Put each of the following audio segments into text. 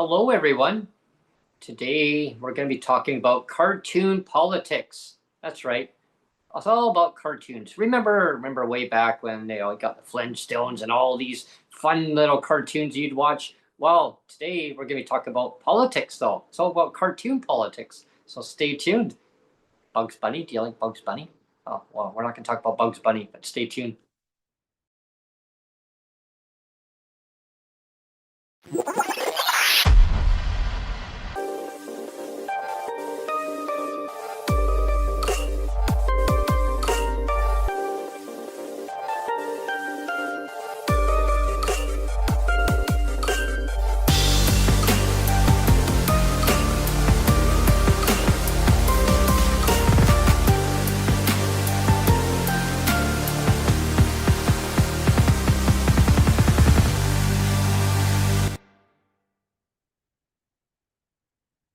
Hello, everyone. Today, we're going to be talking about cartoon politics. That's right. It's all about cartoons. Remember way back when they all got the Flintstones and all these fun little cartoons you'd watch? Well, today we're going to be talking about politics, though. It's all about cartoon politics. So stay tuned. Bugs Bunny? Do you like Bugs Bunny? Oh, well, we're not going to talk about Bugs Bunny, but stay tuned.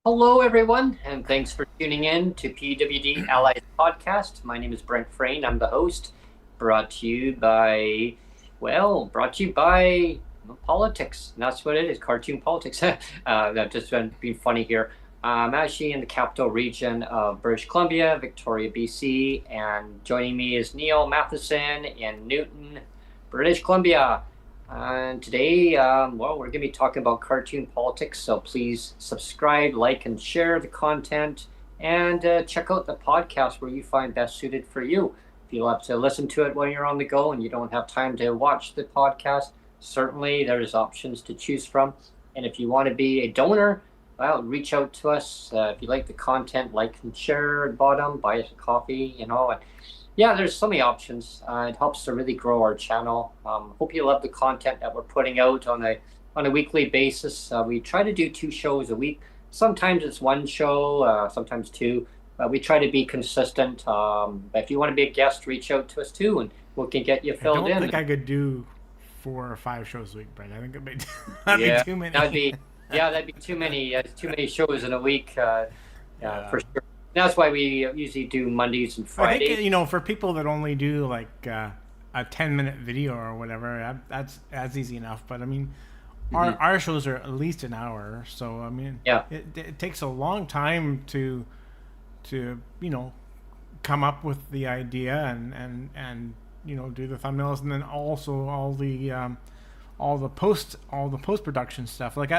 Hello, everyone, and thanks for tuning in to PWD Allies podcast. My name is Brent Frayne. I'm the host. Brought to you by politics. And that's what it is, cartoon politics. I've just been being funny here. I'm actually in the capital region of British Columbia, Victoria, BC, and joining me is Neil Matheson in Newton, British Columbia. And today, we're going to be talking about cartoon politics, so please subscribe, like, and share the content, and check out the podcast where you find best suited for you. If you love to listen to it when you're on the go and you don't have time to watch the podcast, certainly there's options to choose from. And if you want to be a donor, well, reach out to us. If you like the content, like and share at the bottom, buy us a coffee, and yeah, there's so many options. It helps to really grow our channel. Hope you love the content that we're putting out on a weekly basis. We try to do 2 shows a week. Sometimes it's 1 show, sometimes 2. We try to be consistent. But if you want to be a guest, reach out to us too, and we can get you filled in. I don't think I could do 4 or 5 shows a week, Brent. I think that'd be too many. That'd be too many. Too many shows in a week. For sure. That's why we usually do Mondays and Fridays. I think, for people that only do like a 10-minute video or whatever, that's easy enough. But I mean, our shows are at least an hour, so I mean, it takes a long time to come up with the idea and do the thumbnails, and then also all the post production stuff. Like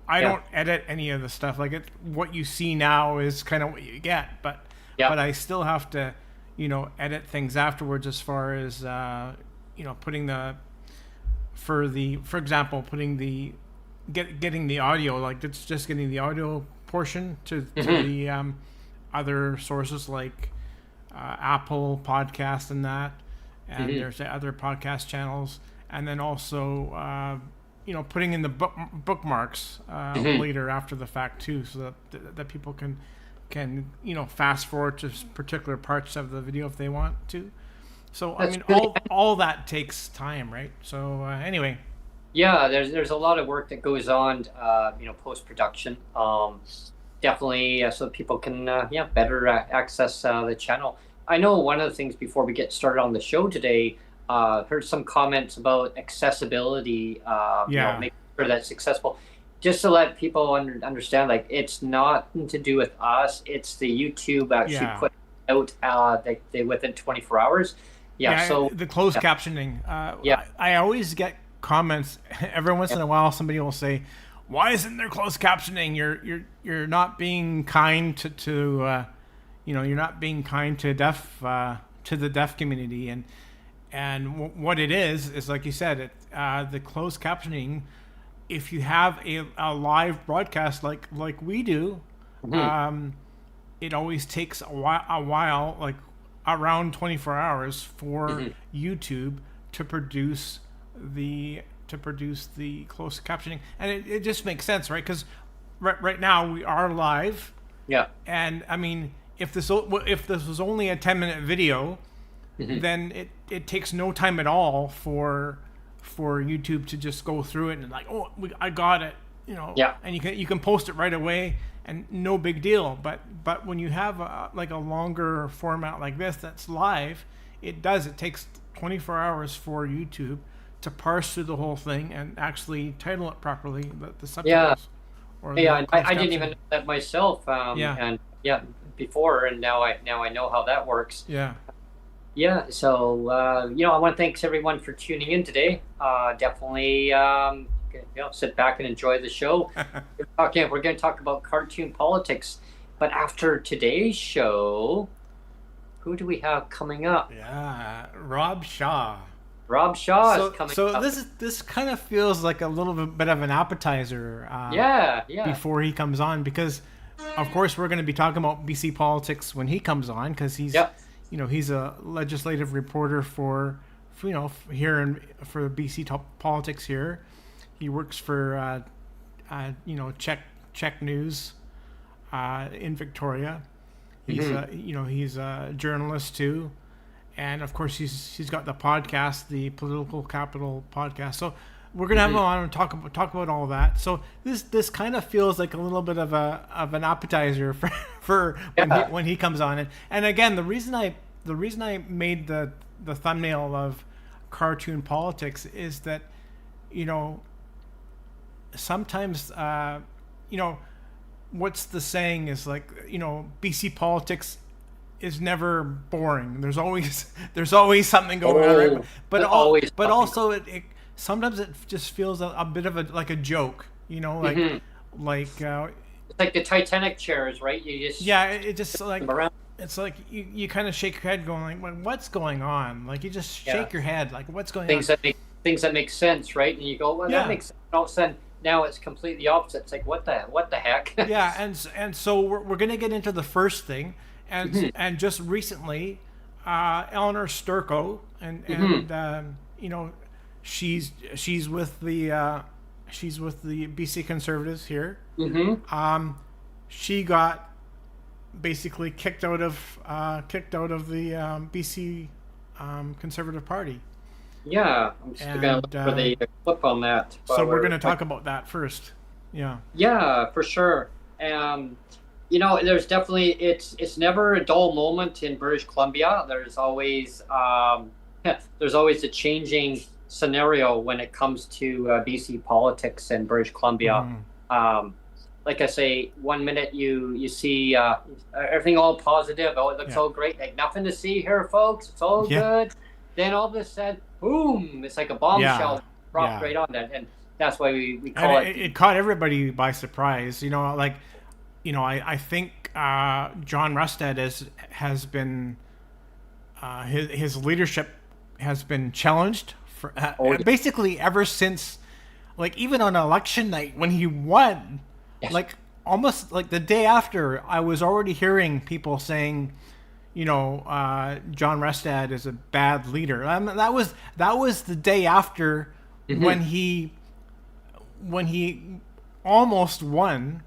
I don't edit any of the stuff. Like what you see now is kind of what you get, but I still have to edit things afterwards, as far as putting getting the audio, like it's just getting the audio portion to the other sources like Apple Podcast and that, and there's other podcast channels. And then also, putting in the bookmarks later after the fact too, so that people can fast forward to particular parts of the video if they want to. So I mean, all that takes time, right? So anyway. Yeah, there's a lot of work that goes on, post production. Definitely, so people can better access the channel. I know one of the things before we get started on the show today. Heard some comments about accessibility, making sure that's accessible. Just to let people understand, like, it's nothing to do with us. It's the YouTube actually put out within 24 hours. So the closed captioning. I always get comments every once in a while. Somebody will say, "Why isn't there closed captioning? You're not being kind to you're not being kind to the deaf community." And what it is like you said, the closed captioning, if you have a live broadcast like we do, it always takes a while, like around 24 hours for YouTube to produce the closed captioning. And it just makes sense, right? Because right now we are live. Yeah. And I mean, if this was only a 10-minute video, then it takes no time at all for YouTube to just go through it and like, I got it, and you can post it right away and no big deal. But when you have a longer format like this that's live, it takes 24 hours for YouTube to parse through the whole thing and actually title it properly, the subtitles. or yeah, I didn't even know that myself. Yeah. And yeah, before, and now I know how that works. Yeah. Yeah, so I want to thanks everyone for tuning in today. Definitely, sit back and enjoy the show. We're going to talk about cartoon politics, but after today's show, who do we have coming up? Yeah, Rob Shaw. Rob Shaw is coming up. So this kind of feels like a little bit of an appetizer. Yeah. Before he comes on, because of course we're going to be talking about BC politics when he comes on, because he's he's a legislative reporter for here for BC politics here. He works for Czech News in Victoria. He's he's a journalist too, and of course he's got the podcast, the Political Capital podcast. So we're gonna have him on and talk about all that. So this kind of feels like a little bit of an appetizer for when he comes on. And again, the reason I made the thumbnail of cartoon politics is that sometimes what's the saying is like, BC politics is never boring. There's always something going on, right? But also it sometimes it just feels a bit of a joke, like it's like the Titanic chairs, right? You just it just like around. It's like you kind of shake your head, going like, well, "What's going on?" Like you just shake your head, like, "What's going on?" Things that make sense, right? And you go, "Well, that makes sense." All of a sudden, now it's completely opposite. It's like, what the heck? Yeah, and so we're gonna get into the first thing, and just recently, Elenore Sturko, and she's with the BC Conservatives here. She got basically kicked out of the BC Conservative Party. Yeah, I'm just going to look for the clip on that. So we're going to talk about that first. Yeah. Yeah, for sure. There's definitely it's never a dull moment in British Columbia. There's always a changing scenario when it comes to BC politics and British Columbia. Like I say, 1 minute you see everything all positive. Oh, it looks all great. Like nothing to see here, folks. It's all good. Then all of a sudden, boom! It's like a bombshell dropped right on that, and that's why we call it. It caught everybody by surprise. I think John Rustad has been his leadership has been challenged for basically ever since, like even on election night when he won. Yes. Like almost like the day after, I was already hearing people saying, John Rustad is a bad leader. That was the day after when he almost won,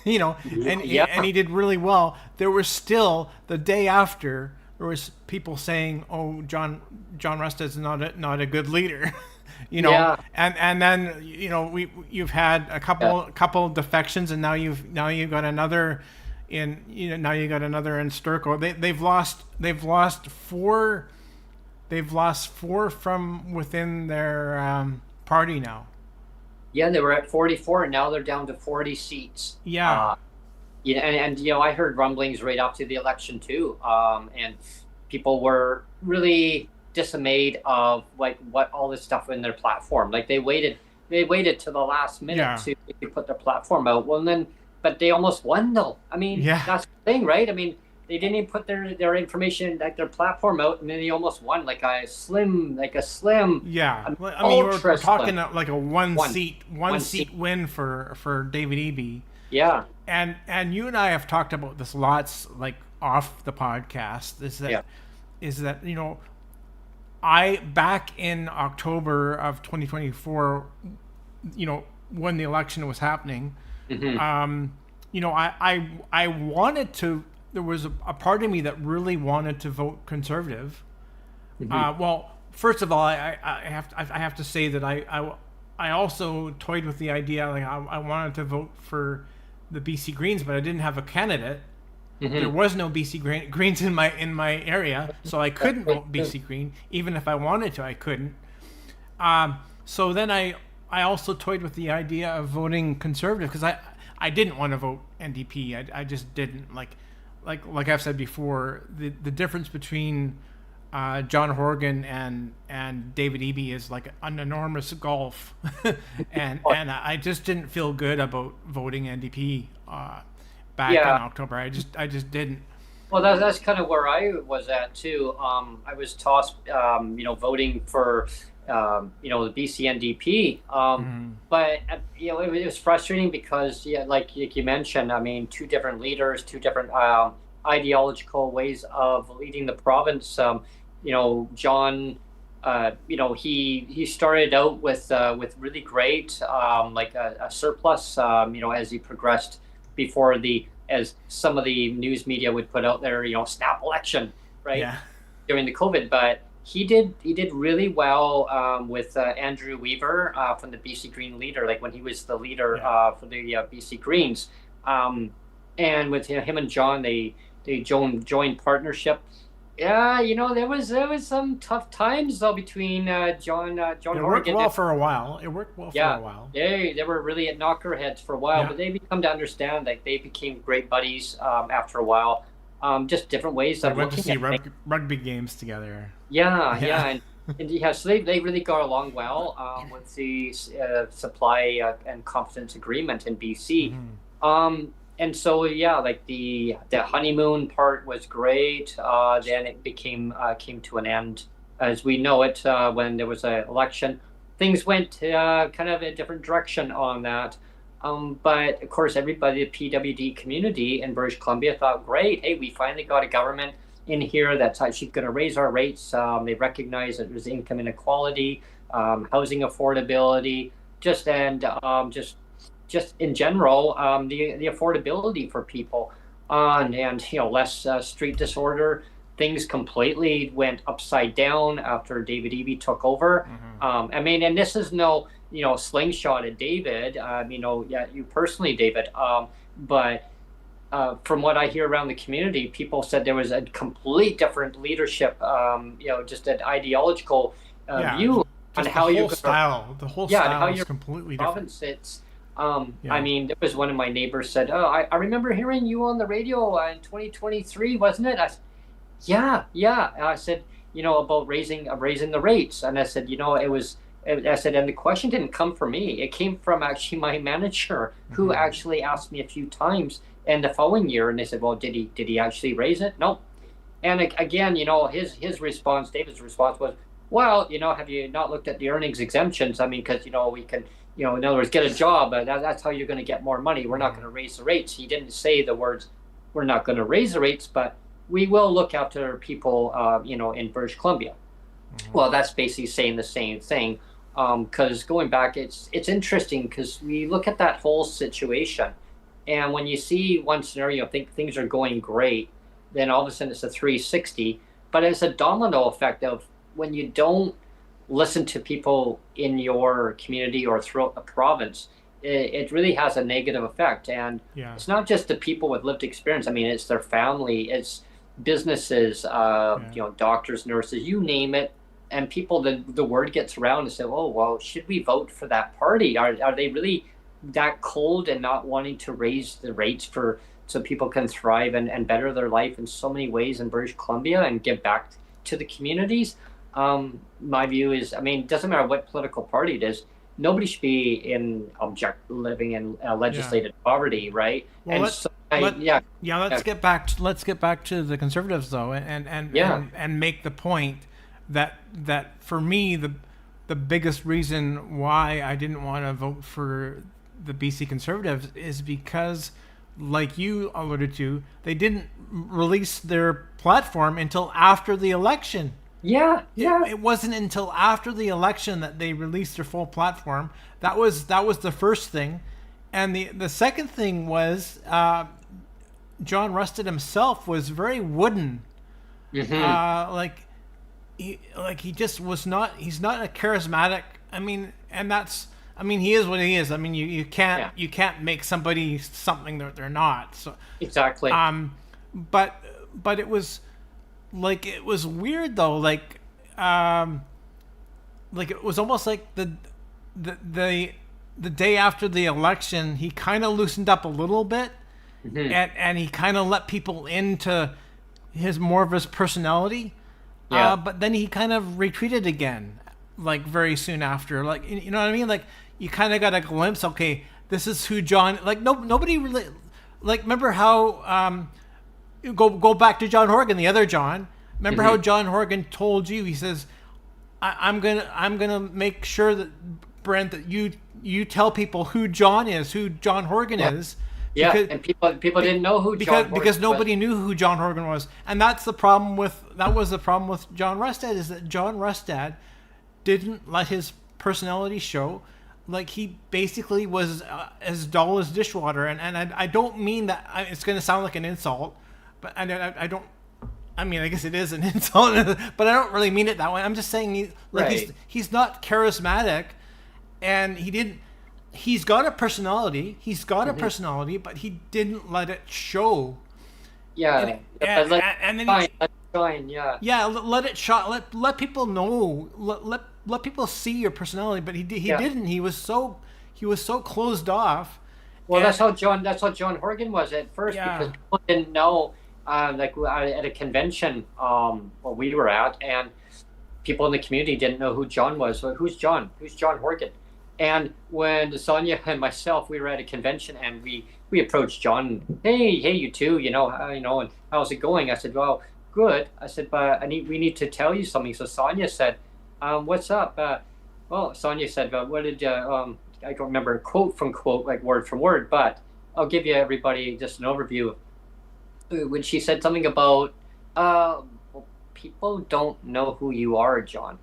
and he did really well. There was still the day after there was people saying, "Oh, John Rustad's not a good leader." And then you've had a couple defections, and now you've got another in Sturko. They've lost four from within their party now. Yeah, they were at 44, and now they're down to 40 seats. Yeah. I heard rumblings right up to the election too, and people were really dismayed of like what all this stuff in their platform. Like they waited to the last minute to put their platform out. Well, but they almost won though. I mean, that's the thing, right? I mean, they didn't even put their information, like their platform out, and then they almost won like a slim. Yeah, I mean, we're talking like a one seat win for David Eby. Yeah, and you and I have talked about this lots, like off the podcast. Is that I back in October of 2024, when the election was happening, I wanted to. There was a part of me that really wanted to vote Conservative. Well, first of all, I have to say that I also toyed with the idea, like I wanted to vote for the BC Greens, but I didn't have a candidate. There was no BC Greens in my area, so I couldn't vote BC Green. Even if I wanted to, I couldn't. So then I also toyed with the idea of voting Conservative, because I didn't want to vote NDP. I just didn't like I've said before. The difference between John Horgan and David Eby is like an enormous gulf, and I just didn't feel good about voting NDP back in October. I just didn't. Well, that's kind of where I was at too. I was tossed, voting for, the BC NDP. But it was frustrating because, like you mentioned, I mean, two different leaders, two different ideological ways of leading the province. John, he started out with really great, like a surplus, as he progressed before as some of the news media would put out there, snap election, right? Yeah. During the COVID, but he did really well with Andrew Weaver from the BC Green leader, like when he was the leader for the BC Greens, and with him and John, they joined partnership. Yeah, there was some tough times though between John It worked well for a while. They were really at knockerheads for a while, but they become to understand that they became great buddies after a while. Just different ways of went to see rugby games together. And so they really got along well with the supply and confidence agreement in BC. And so, like the honeymoon part was great. Then it came to an end, as we know it, when there was an election. Things went kind of a different direction on that. But of course, everybody, the PWD community in British Columbia thought, great, hey, we finally got a government in here that's actually going to raise our rates. They recognize that there's income inequality, housing affordability, just in general, the affordability for people, and less street disorder. Things completely went upside down after David Eby took over. And this is no slingshot at David. You personally, David. But from what I hear around the community, people said there was a complete different leadership. Just an ideological view on how the whole style is completely different. Sits. I mean, there was one of my neighbors said, "Oh, I remember hearing you on the radio in 2023, wasn't it?" I said, yeah. I said, about raising the rates, and I said, it was. I said, and the question didn't come from me; it came from actually my manager, who actually asked me a few times in the following year, and they said, "Well, did he actually raise it?" No. And again, his response, David's response was, "Well, have you not looked at the earnings exemptions? I mean, because we can." In other words, get a job. That's how you're going to get more money. We're not going to raise the rates. He didn't say the words, we're not going to raise the rates, but we will look after people, in British Columbia. Well, that's basically saying the same thing. Because going back, it's interesting because we look at that whole situation. And when you see one scenario, think things are going great, then all of a sudden it's a 360. But it's a domino effect of when you don't listen to people in your community or throughout the province, it really has a negative effect. And it's not just the people with lived experience. I mean, it's their family, it's businesses, doctors, nurses, you name it. And people, the word gets around and say, oh, well, should we vote for that party? Are they really that cold and not wanting to raise the rates so people can thrive and better their life in so many ways in British Columbia and give back to the communities? My view is, it doesn't matter what political party it is, nobody should be living in legislated poverty, right? Well, let's get back to the Conservatives though, and make the point that for me the biggest reason why I didn't want to vote for the BC Conservatives is because, like you alluded to, they didn't release their platform until after the election. It wasn't until after the election that they released their full platform. That was the first thing, and the second thing was John Rustad himself was very wooden. He just was not. He's not a charismatic. He is what he is. You can't make somebody something that they're not. So exactly. But it was. It was weird though, it was almost like the the day after the election, he kind of loosened up a little bit, and he kind of let people into more of his personality. Yeah. But then he kind of retreated again, like very soon after. Like, you know what I mean? Like, you kind of got a glimpse. Okay, this is who John. Like, nobody really. Like, remember how? Go back to John Horgan, the other John. Remember how John Horgan told you? He says, I'm gonna make sure that, Brent, that you tell people who John is, who John Horgan is. Yeah, and people didn't know who John Horgan because nobody knew who John Horgan was, and that was the problem with John Rustad, is that John Rustad didn't let his personality show. Like, he basically was as dull as dishwater, and I don't mean that. It's going to sound like an insult, but I don't. I mean, I guess it is an insult, but I don't really mean it that way. I'm just saying, he's not charismatic, and he's got a personality. He's got a personality, but he didn't let it show. Yeah, and then let it shine. Yeah. Yeah, let it shine. Let people know. Let people see your personality. But he didn't. He was so closed off. Well, that's how John Horgan was at first, because people didn't know. Like at a convention where we were at, and people in the community didn't know who John was. So, who's John? Who's John Horgan? And when Sonia and myself, we were at a convention, and we approached John. Hey, you two, and how's it going? I said, well, good. I said, but we need to tell you something. So Sonia said, what's up? Well, Sonia said, what did I don't remember quote from quote, like word from word, but I'll give you everybody just an overview. When she said something about, people don't know who you are, John.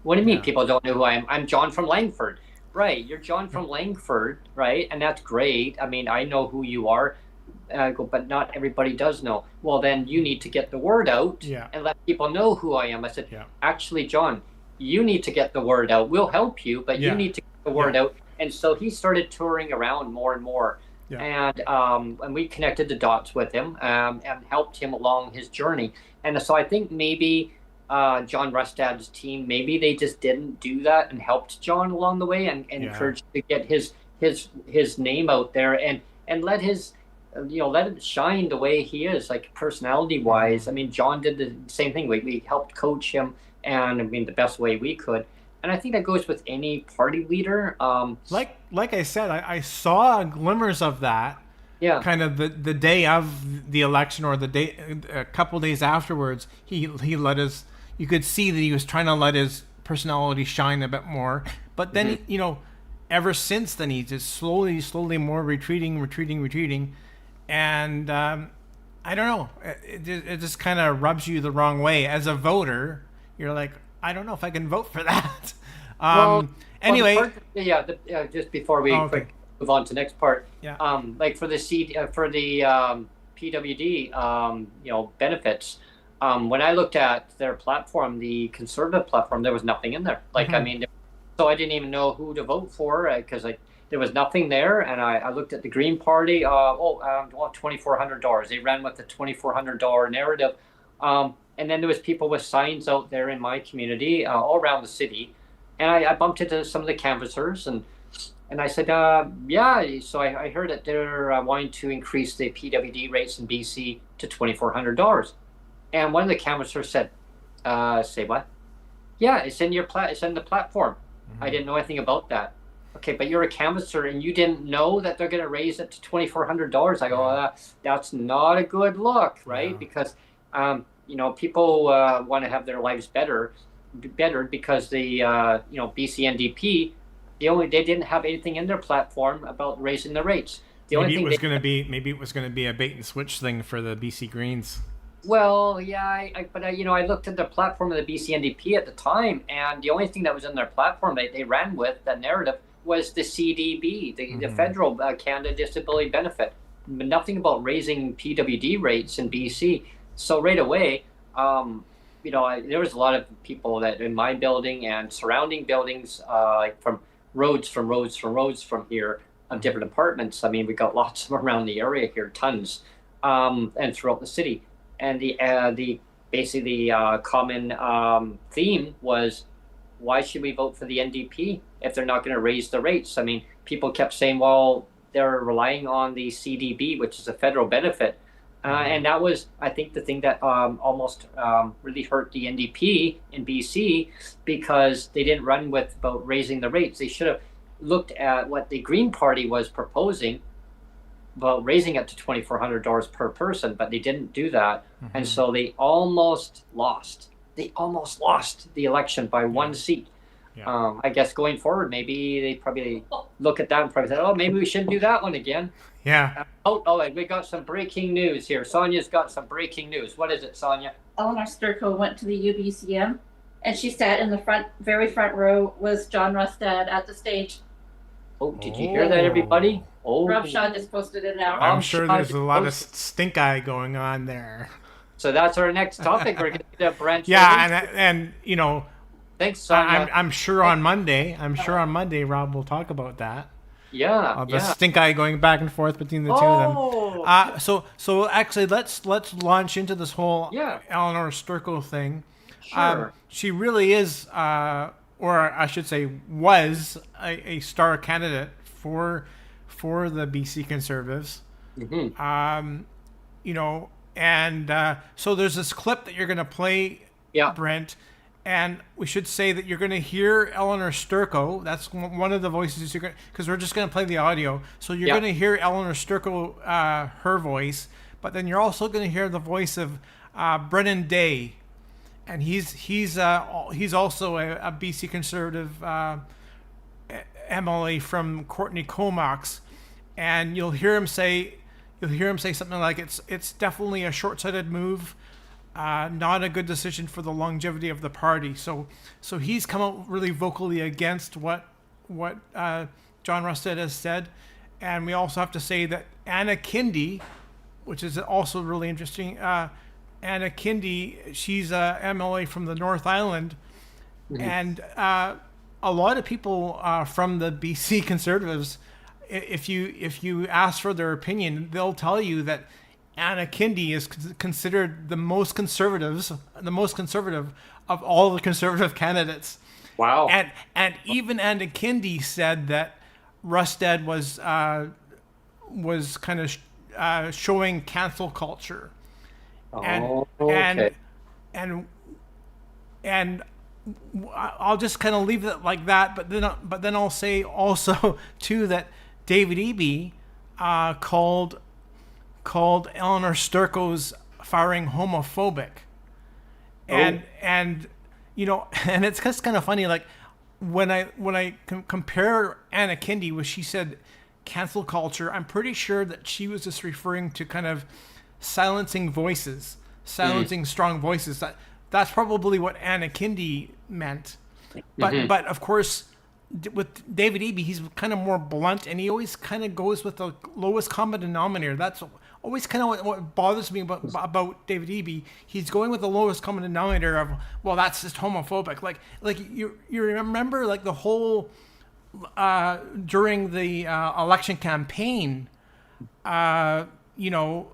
What do you mean people don't know who I am? I'm John from Langford. Right, you're John from Langford, right? And that's great. I mean, I know who you are, but not everybody does know. Well, then you need to get the word out and let people know who I am. I said, actually, John, you need to get the word out. We'll help you, but you need to get the word out. And so he started touring around more and more. And we connected the dots with him and helped him along his journey. And so I think maybe John Rustad's team, maybe they just didn't do that and helped John along the way and encouraged to get his name out there and let let him shine the way he is, like personality wise. I mean, John did the same thing. We helped coach him, and I mean the best way we could. And I think that goes with any party leader. Like I said, I saw glimmers of that. Yeah. Kind of the day of the election, or a couple days afterwards, he let his. You could see that he was trying to let his personality shine a bit more. But then ever since then, he's just slowly more retreating, and I don't know. It just kind of rubs you the wrong way as a voter. You're like, I don't know if I can vote for that. Anyway, just before we quick move on to the next part. Like for the PWD, benefits. When I looked at their platform, the conservative platform, there was nothing in there. Like, I mean, so I didn't even know who to vote for because there was nothing there. And I looked at the Green Party. $2,400. They ran with the $2,400 narrative. And then there was people with signs out there in my community, all around the city. And I bumped into some of the canvassers and I said, so I heard that they're wanting to increase the PWD rates in BC to $2,400. And one of the canvassers said, say what? Yeah, it's in it's in the platform. I didn't know anything about that. Okay, but you're a canvasser and you didn't know that they're going to raise it to $2,400. I go, that's not a good look, right? Because, people want to have their lives bettered because the, BC NDP, they didn't have anything in their platform about raising the rates. Maybe it was going to be a bait and switch thing for the BC Greens. Well, yeah, I looked at the platform of the BC NDP at the time, and the only thing that was in their platform they ran with, that narrative, was the CDB, the federal Canada Disability Benefit. Nothing about raising PWD rates in BC. So right away, there was a lot of people that in my building and surrounding buildings, like from roads from here, of different apartments. I mean, we got lots of them around the area here, tons, and throughout the city. And the common theme was, why should we vote for the NDP if they're not going to raise the rates? I mean, people kept saying, well, they're relying on the CDB, which is a federal benefit. And that was, I think, the thing that almost really hurt the NDP in BC, because they didn't run with about raising the rates. They should have looked at what the Green Party was proposing about raising it to $2,400 per person, but they didn't do that. And so they almost lost. They almost lost the election by one seat. I guess going forward, maybe they probably look at that and probably say, oh, maybe we shouldn't do that one again. Yeah. We got some breaking news here. Sonia's got some breaking news. What is it, Sonia? Elenore Sturko went to the UBCM, and she sat in the very front row with John Rustad at the stage. Oh, did you hear that, everybody? Oh, Rustad just posted it out. I'm sure there's a lot of stink eye going on there. So that's our next topic. We're going to get Brent. Yeah, and you know, thanks, Sonia. I'm sure on Monday, Rob will talk about that. Yeah, the stink eye going back and forth between the two of them. So actually, let's launch into this whole Elenore Sturko thing. Sure. She really is, or I should say, was a star candidate for the BC Conservatives. You know, and so there's this clip that you're going to play, Brent. And we should say that you're going to hear Elenore Sturko. That's one of the voices you're going, because we're just going to play the audio. So you're going to hear Elenore Sturko, her voice, but then you're also going to hear the voice of Brennan Day, and he's also a BC Conservative MLA from Courtney Comox, and you'll hear him say something like it's definitely a short-sighted move. Not a good decision for the longevity of the party. So he's come out really vocally against what John Rustad has said. And we also have to say that Anna Kindy, which is also really interesting, Anna Kindy, she's a MLA from the North Island. And a lot of people from the BC Conservatives, if you ask for their opinion, they'll tell you that Anna Kindy is considered the most conservative of all the Conservative candidates. Wow! And even Anna Kindy said that Rustad was kind of showing cancel culture, and I'll just kind of leave it like that. But then I'll say also too that David Eby called Elenore Sturko's firing homophobic, and you know, and it's just kind of funny. Like when I compare Anna Kindy, where she said cancel culture, I'm pretty sure that she was just referring to kind of silencing strong voices. That's probably what Anna Kindy meant. But of course, with David Eby, he's kind of more blunt, and he always kind of goes with the lowest common denominator. That's always kind of what bothers me about David Eby. He's going with the lowest common denominator of, well, that's just homophobic. Like you remember, like the whole during the election campaign, you know,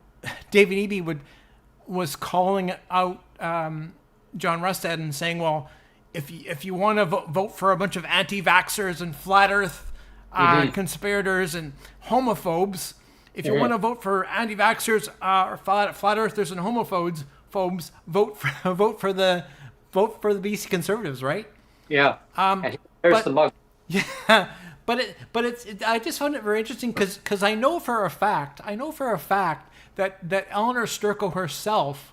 David Eby was calling out John Rustad and saying, well, if you want to vote for a bunch of anti-vaxxers and flat Earth conspirators and homophobes, if you want to vote for anti-vaxxers or flat Earthers and homophobes, vote for the BC Conservatives, right? Yeah. There's the mug. Yeah, but I just found it very interesting because I know for a fact that Elenore Sturko herself,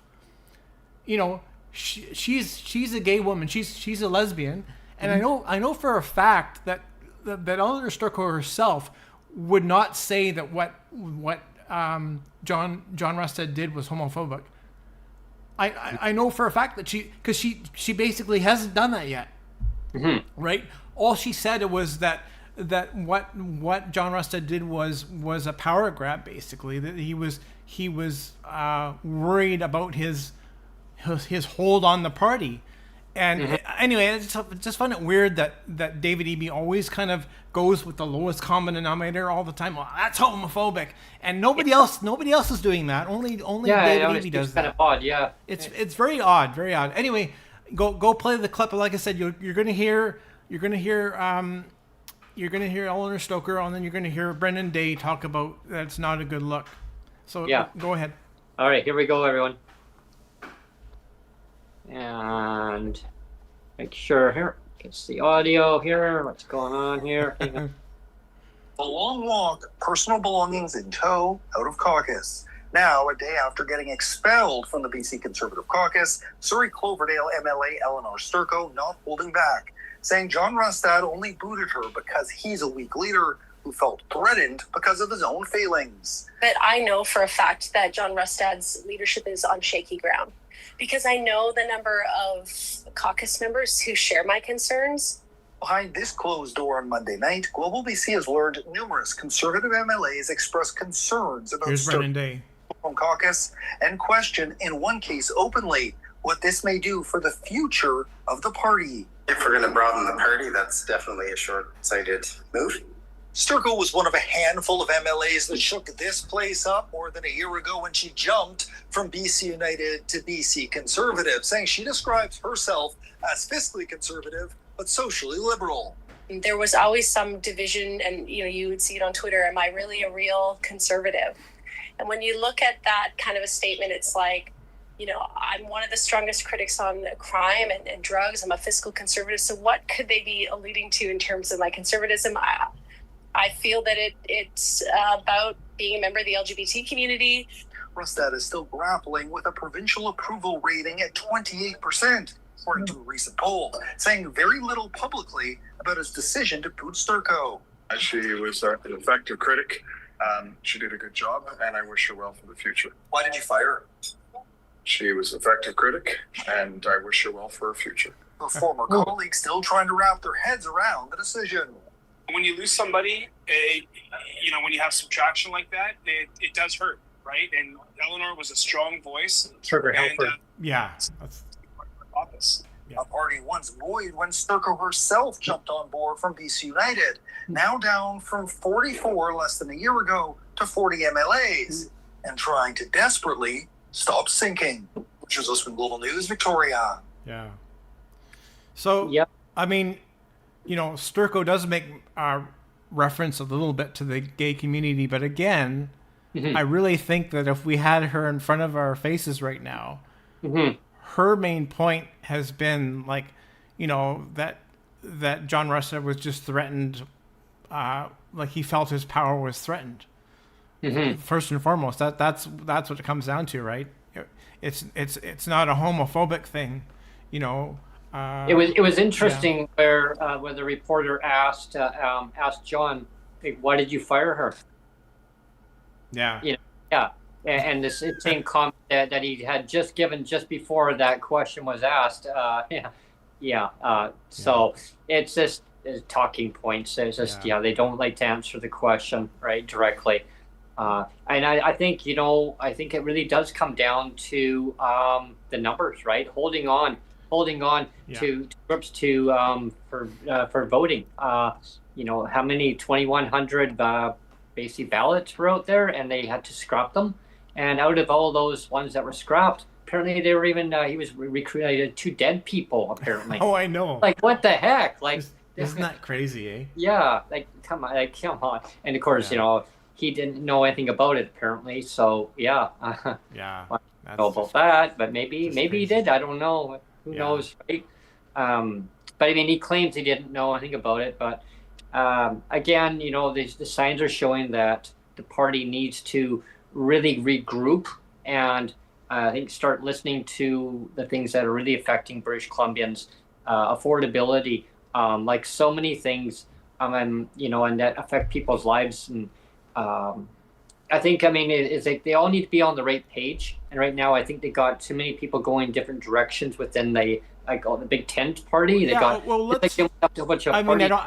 you know, she's a gay woman, she's a lesbian, and I know for a fact that Elenore Sturko herself would not say that what John Rustad did was homophobic. I know for a fact that she basically hasn't done that yet, right? All she said was that what John Rustad did was a power grab, basically. That he was worried about his hold on the party. And anyway, I just find it weird that David Eby always kind of goes with the lowest common denominator all the time. Well, that's homophobic, and nobody else is doing that. Only David Eby does that. Kind of odd, yeah. It's very odd, very odd. Anyway, go play the clip. Like I said, you're going to hear you're going to hear Elenore Sturko, and then you're going to hear Brent and Day talk about that's not a good look. So go ahead. All right, here we go, everyone. And make sure here gets the audio here. What's going on here? A long walk, personal belongings in tow, out of caucus. Now, a day after getting expelled from the BC Conservative Caucus, Surrey Cloverdale MLA Elenore Sturko not holding back, saying John Rustad only booted her because he's a weak leader who felt threatened because of his own failings. But I know for a fact that John Rustad's leadership is on shaky ground, because I know the number of caucus members who share my concerns. Behind this closed door on Monday night, Global BC has learned numerous Conservative MLAs express concerns about Day from caucus and question, in one case openly, what this may do for the future of the party. If we're going to broaden the party, that's definitely a short-sighted move. Sturko was one of a handful of MLAs that shook this place up more than a year ago when she jumped from BC United to BC Conservative, saying she describes herself as fiscally conservative but socially liberal. There was always some division, and you would see it on Twitter. Am I really a real conservative? And when you look at that kind of a statement, it's like, I'm one of the strongest critics on crime and drugs. I'm a fiscal conservative. So what could they be alluding to in terms of my conservatism? I feel that it's about being a member of the LGBT community. Rustad is still grappling with a provincial approval rating at 28%, according to a recent poll, saying very little publicly about his decision to boot Sturko. She was an effective critic. She did a good job, and I wish her well for the future. Why did you fire her? She was an effective critic, and I wish her well for her future. Her former colleagues still trying to wrap their heads around the decision. When you lose somebody, when you have subtraction like that, it does hurt, right? And Elenore was a strong voice. Trigger helper. That's office. A party once buoyed when Sturko herself jumped on board from BC United, now down from 44 less than a year ago to 40 MLAs, and trying to desperately stop sinking. Which is Lisbon Global News, Victoria. Yeah. So, I mean, Sturko does make reference a little bit to the gay community, but again, I really think that if we had her in front of our faces right now, her main point has been that John Rustad was just threatened, like he felt his power was threatened. First and foremost, that's what it comes down to, right? It's not a homophobic thing, It was interesting where the reporter asked John, why did you fire her? And this same comment that he had just given just before that question was asked. So it's just talking points. It's just they don't like to answer the question directly. And I think it really does come down to the numbers, right? Holding on to groups for voting. How many 2,100 basic ballots were out there, and they had to scrap them. And out of all those ones that were scrapped, apparently they were even he was recreated 2 dead people. Apparently. Oh, I know. Like what the heck? Like isn't that crazy, eh? Yeah. Come on. And of course, he didn't know anything about it apparently. So I don't know about that, but maybe he did. I don't know. Who knows, right? But I mean, he claims he didn't know anything about it. But again, the signs are showing that the party needs to really regroup and I think start listening to the things that are really affecting British Columbians, affordability, like so many things, and that affect people's lives. And I think, it's like they all need to be on the right page. And right now, I think they got too many people going different directions within the Big Tent party. They got. Well, let's. I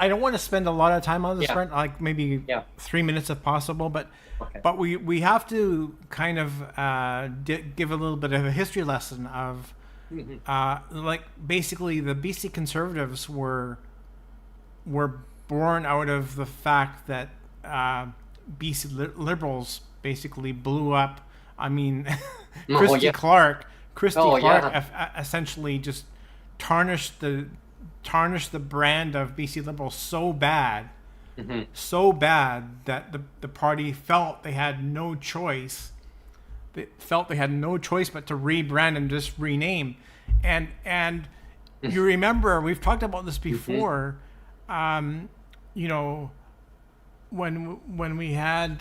don't want to spend a lot of time on this, Brent. Like maybe 3 minutes if possible, but we have to kind of give a little bit of a history lesson of, basically the BC Conservatives were born out of the fact that BC Liberals basically blew up. Christy Clark essentially just tarnished the brand of BC Liberals so bad so bad that the party felt they had no choice. They felt they had no choice but to rebrand and just rename. And you remember, we've talked about this before, you know, when we had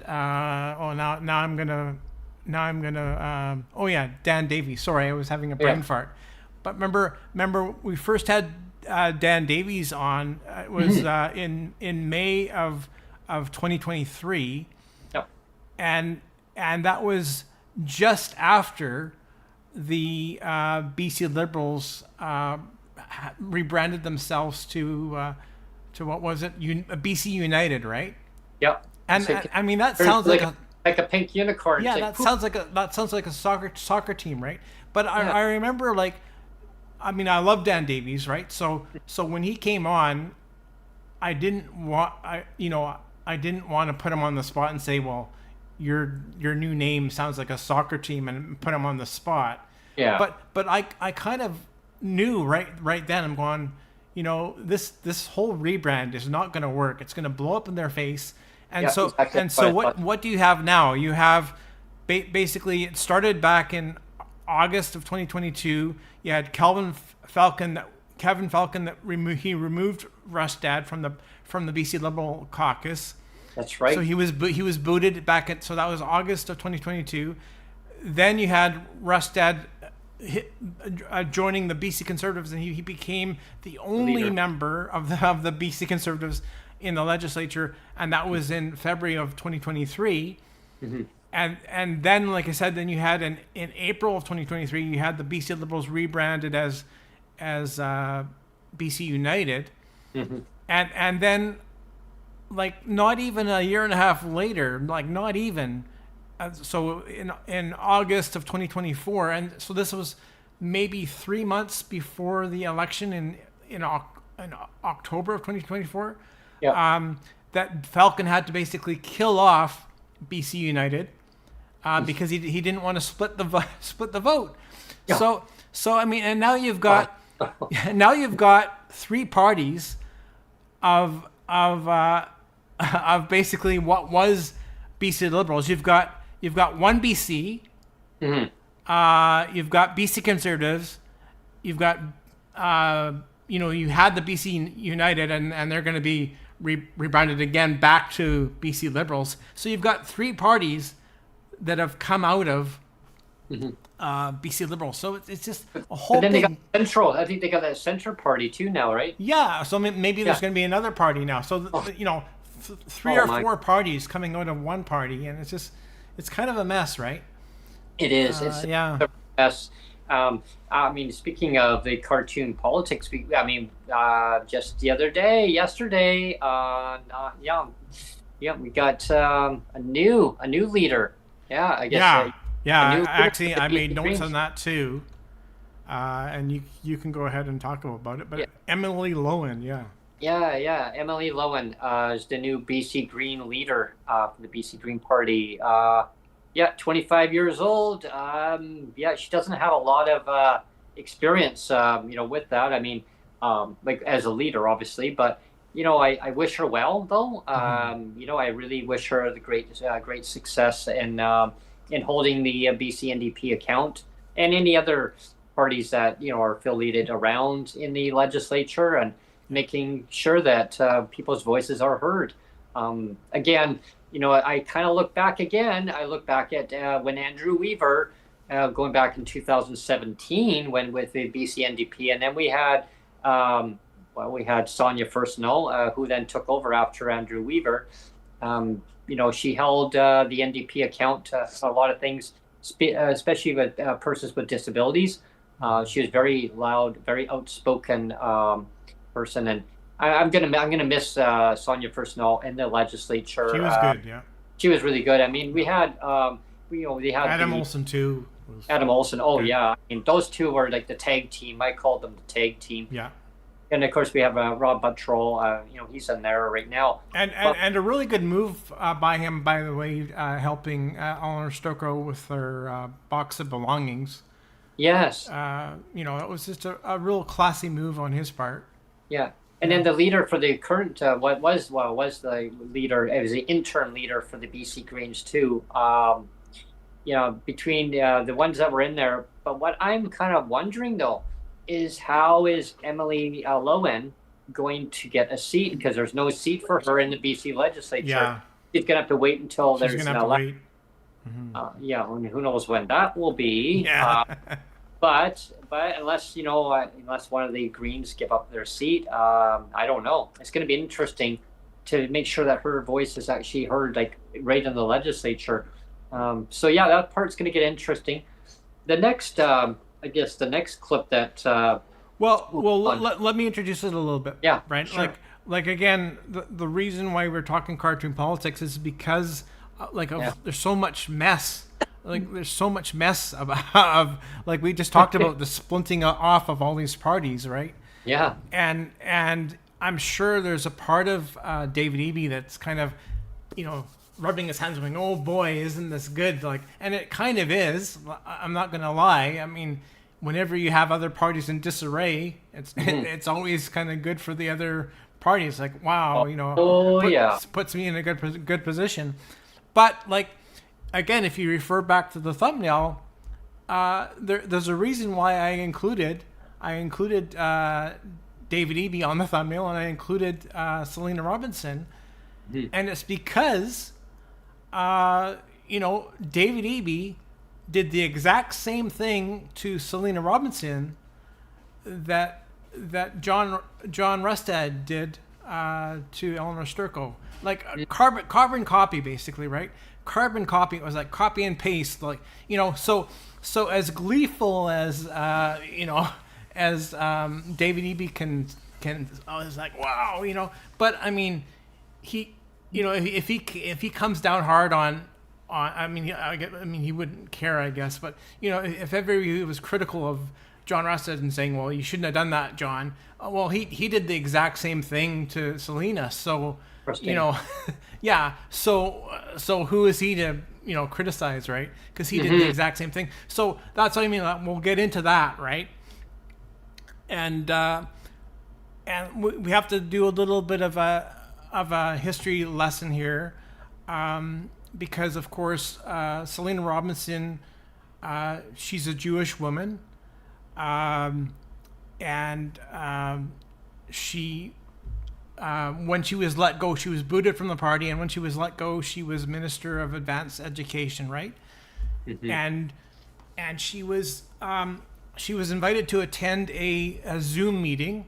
Dan Davies. Sorry, I was having a brain fart. But remember we first had Dan Davies on. It was in May of 2023. Yep. And that was just after the BC Liberals rebranded themselves to what was it? BC United, right? Yep. And I mean, that sounds like a pink unicorn. Yeah, like, that sounds like a soccer team, right? But I remember, like, I mean, I love Dan Davies, right? So when he came on, I didn't want to put him on the spot and say, well, your new name sounds like a soccer team, and put him on the spot. Yeah. But I kind of knew right then, I'm going, you know, this whole rebrand is not going to work. It's going to blow up in their face. And so what do you have now? You have basically, it started back in August of 2022. You had Kevin Falcon that removed Rustad from the BC Liberal caucus. That's right. So he was booted back so that was August of 2022. Then you had Rustad joining the BC Conservatives, and he became the only member of the BC Conservatives in the legislature, and that was in February of 2023. And then, like I said, then you had in April of 2023, you had the BC Liberals rebranded as BC United, and then, like, not even a year and a half later, like not even, so in August of 2024, and so this was maybe 3 months before the election in October of 2024. Yeah. That Falcon had to basically kill off BC United because he didn't want to split the vote. Yeah. So I mean, and now you've got three parties of basically what was BC Liberals. You've got one BC. You've got BC Conservatives. You've got you had the BC United, and they're going to be rebranded again back to BC Liberals. So you've got three parties that have come out of BC Liberals. So it's just a whole. And then they got Central. I think they got that Centre Party too now, right? Yeah. So maybe there's going to be another party now. So three or four parties coming out of one party, and it's kind of a mess, right? It is. It's a mess. I mean, speaking of the cartoon politics, just the other day, yesterday, we got a new leader. Yeah, I guess. Actually, I made notes on that too, and you can go ahead and talk about it. But Emily Lowen, Emily Lowen is the new BC Green leader for the BC Green Party. 25 years old. She doesn't have a lot of experience, with that. I mean, like as a leader, obviously, but I wish her well, though. I really wish her the great success in holding the BC NDP account and any other parties that are affiliated around in the legislature, and making sure that people's voices are heard. Again. I kind of look back again. I look back at when Andrew Weaver, going back in 2017, when with the BC NDP, and then we had Sonia Firstnall, who then took over after Andrew Weaver. She held the NDP account for a lot of things, especially with persons with disabilities. She was very loud, very outspoken person, and I'm gonna miss Sonia Firstnall in the legislature. She was good, yeah. She was really good. I mean, we had they had Adam Olsen too. Adam Olsen. Oh yeah. I mean, those two were like the tag team. I called them the tag team. Yeah. And of course we have Rob Buttrell. He's in there right now. And a really good move by him, by the way, helping Elenore Sturko with her box of belongings. Yes. It was just a real classy move on his part. Yeah. And then the leader for the current, was the leader, it was the interim leader for the BC Greens too. Between the ones that were in there. But what I'm kind of wondering though, is how is Emily Lowen going to get a seat? Because there's no seat for her in the BC legislature. Yeah. She's going to have to wait until She's there's gonna an have to election. wait. And who knows when that will be. Yeah. But unless unless one of the Greens give up their seat, I don't know. It's going to be interesting to make sure that her voice is actually heard, like right in the legislature. That part's going to get interesting. The next, the next clip that. Let me introduce it a little bit. Yeah, Brent. sure. Like again, the reason why we're talking cartoon politics is because there's so much mess. There's so much mess of we just talked about the splitting off of all these parties, right? Yeah. And I'm sure there's a part of David Eby that's kind of, rubbing his hands going, oh boy, isn't this good? And it kind of is. I'm not going to lie. I mean, whenever you have other parties in disarray, it's always kind of good for the other parties. Like, wow, puts me in a good position. But again, if you refer back to the thumbnail, there's a reason why I included David Eby on the thumbnail, and I included Selina Robinson, and it's because David Eby did the exact same thing to Selina Robinson that John Rustad did to Elenore Sturko, carbon copy, basically, right? Carbon copy. It was like copy and paste, so as gleeful as as David Eby can it's like, wow, but I mean, he, if he comes down hard on he wouldn't care, I guess, but if ever he was critical of John Rustad and saying, well, you shouldn't have done that, John, well, he did the exact same thing to Selina, so yeah, so who is he to criticize, right? Because he did the exact same thing. So that's what I mean. We'll get into that, right? And we have to do a little bit of a history lesson here, because of course Selina Robinson, she's a Jewish woman, and she. When she was let go, she was booted from the party, and when she was let go, she was Minister of Advanced Education, right? And she was invited to attend a Zoom meeting,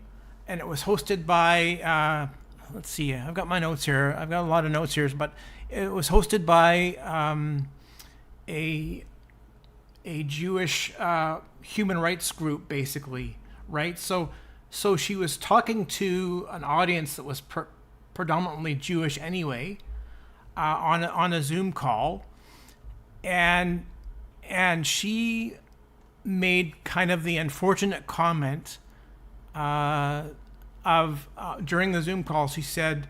and it was hosted by let's see, I've got my notes here. I've got a lot of notes here, but it was hosted by a Jewish human rights group, basically, right? So she was talking to an audience that was predominantly Jewish anyway, on a Zoom call, and she made kind of the unfortunate comment during the Zoom call. She said,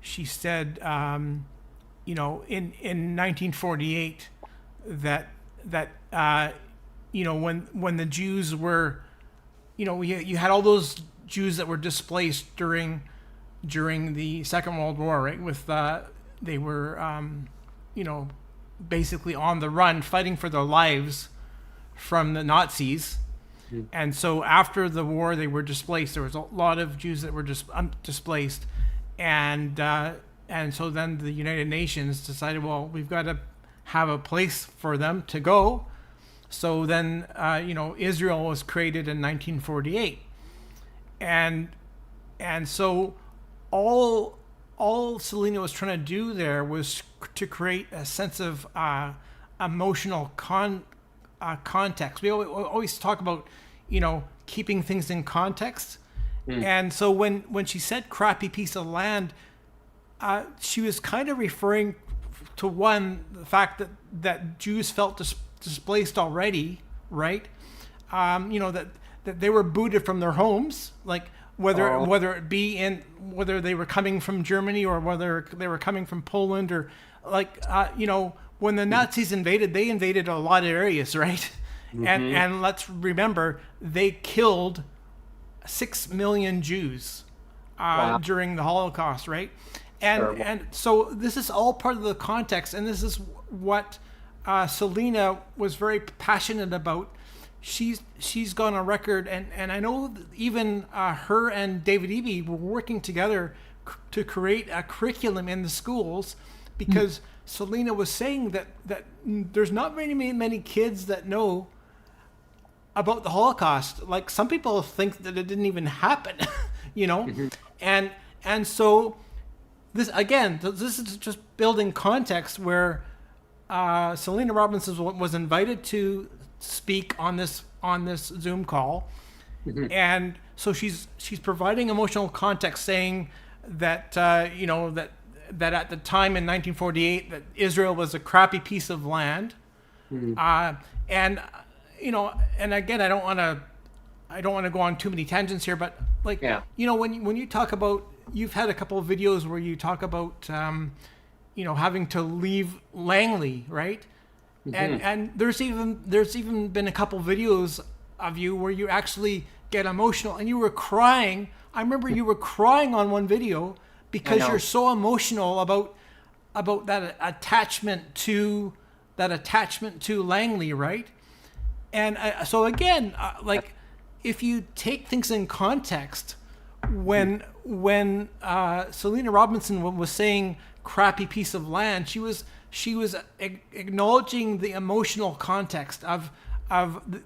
in 1948 that when the Jews were, you had all those Jews that were displaced during the Second World War, right? With they were basically on the run, fighting for their lives from the Nazis. And so after the war, they were displaced. There was a lot of Jews that were just displaced, and so then the United Nations decided, well, we've got to have a place for them to go. So then, Israel was created in 1948, and so all Selina was trying to do there was to create a sense of emotional context. We always talk about, keeping things in context, and so when she said "crappy piece of land," she was kind of referring to the fact that Jews felt displaced already, right? That they were booted from their homes, whether it be whether they were coming from Germany or whether they were coming from Poland, or when the Nazis invaded, they invaded a lot of areas, right? And let's remember, they killed 6 million Jews during the Holocaust, right? And so this is all part of the context, and this is what Selina was very passionate about. She's gone on record, and I know that even her and David Eby were working together to create a curriculum in the schools, because Selina was saying that there's not very many kids that know about the Holocaust. Like, some people think that it didn't even happen, you know? And so this is just building context where Selina Robinson was invited to speak on this Zoom call. And so she's providing emotional context, saying that that at the time in 1948 that Israel was a crappy piece of land. And again, I don't want to go on too many tangents here, but when you talk about, you've had a couple of videos where you talk about having to leave Langley, right? And there's even been a couple of videos of you where you actually get emotional, and you were crying. I remember you were crying on one video because you're so emotional about that attachment to Langley, right? And so again, if you take things in context, when Selina Robinson was saying crappy piece of land, she was acknowledging the emotional context of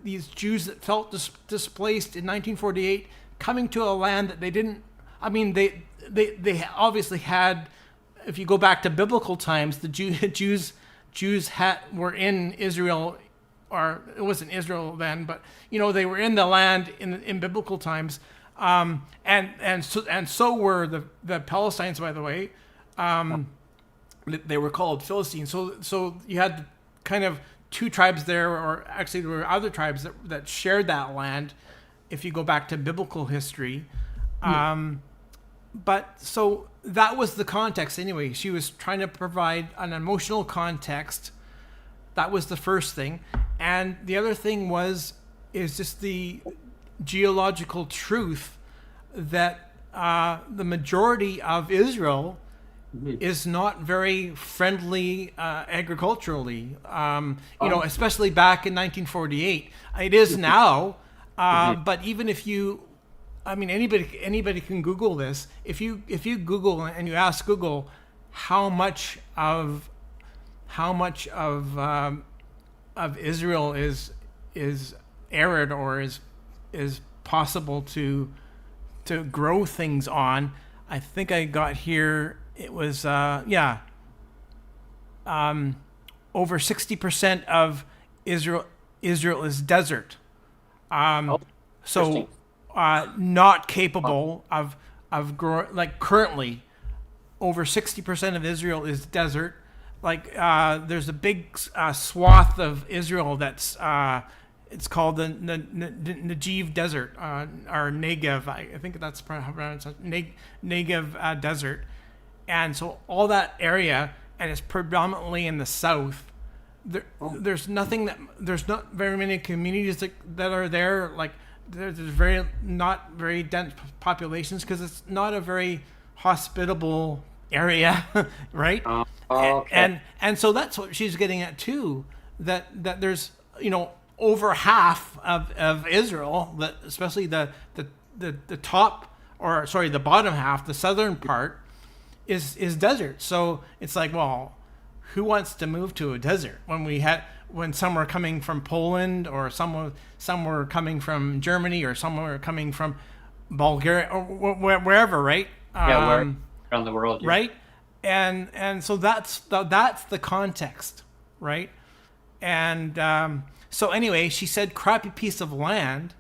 these Jews that felt displaced in 1948, coming to a land that they didn't. I mean, they obviously had. If you go back to biblical times, the Jews were in Israel, or it wasn't Israel then, but they were in the land in biblical times, and so were the Palestinians, by the way. They were called Philistines. So you had kind of two tribes there, or actually there were other tribes that shared that land, if you go back to biblical history. But so that was the context anyway. She was trying to provide an emotional context. That was the first thing. And the other thing is just the geological truth that the majority of Israel is not very friendly agriculturally, especially back in 1948. It is now, but even if anybody can Google this. If you Google and you ask Google how much of Israel is arid or is possible to grow things on, I think I got here. It was over 60% of Israel is desert. So not capable of growing. Like, currently, over 60% of Israel is desert. Like, there's a big swath of Israel that's it's called the Negev Desert, or Negev. I think that's how pronounced Negev Desert. And so all that area, and it's predominantly in the south. There's not very many communities that are there. Like, there's not very dense populations, because it's not a very hospitable area, right? Okay. And so that's what she's getting at too. That there's over half of Israel, that especially the top, or sorry, the bottom half, the southern part, is desert. So it's like, well, who wants to move to a desert when some were coming from Poland, or some were coming from Germany, or some were coming from Bulgaria, or wherever, right? Around the world, yeah. Right? And so that's the context, right? And so anyway, she said crappy piece of land,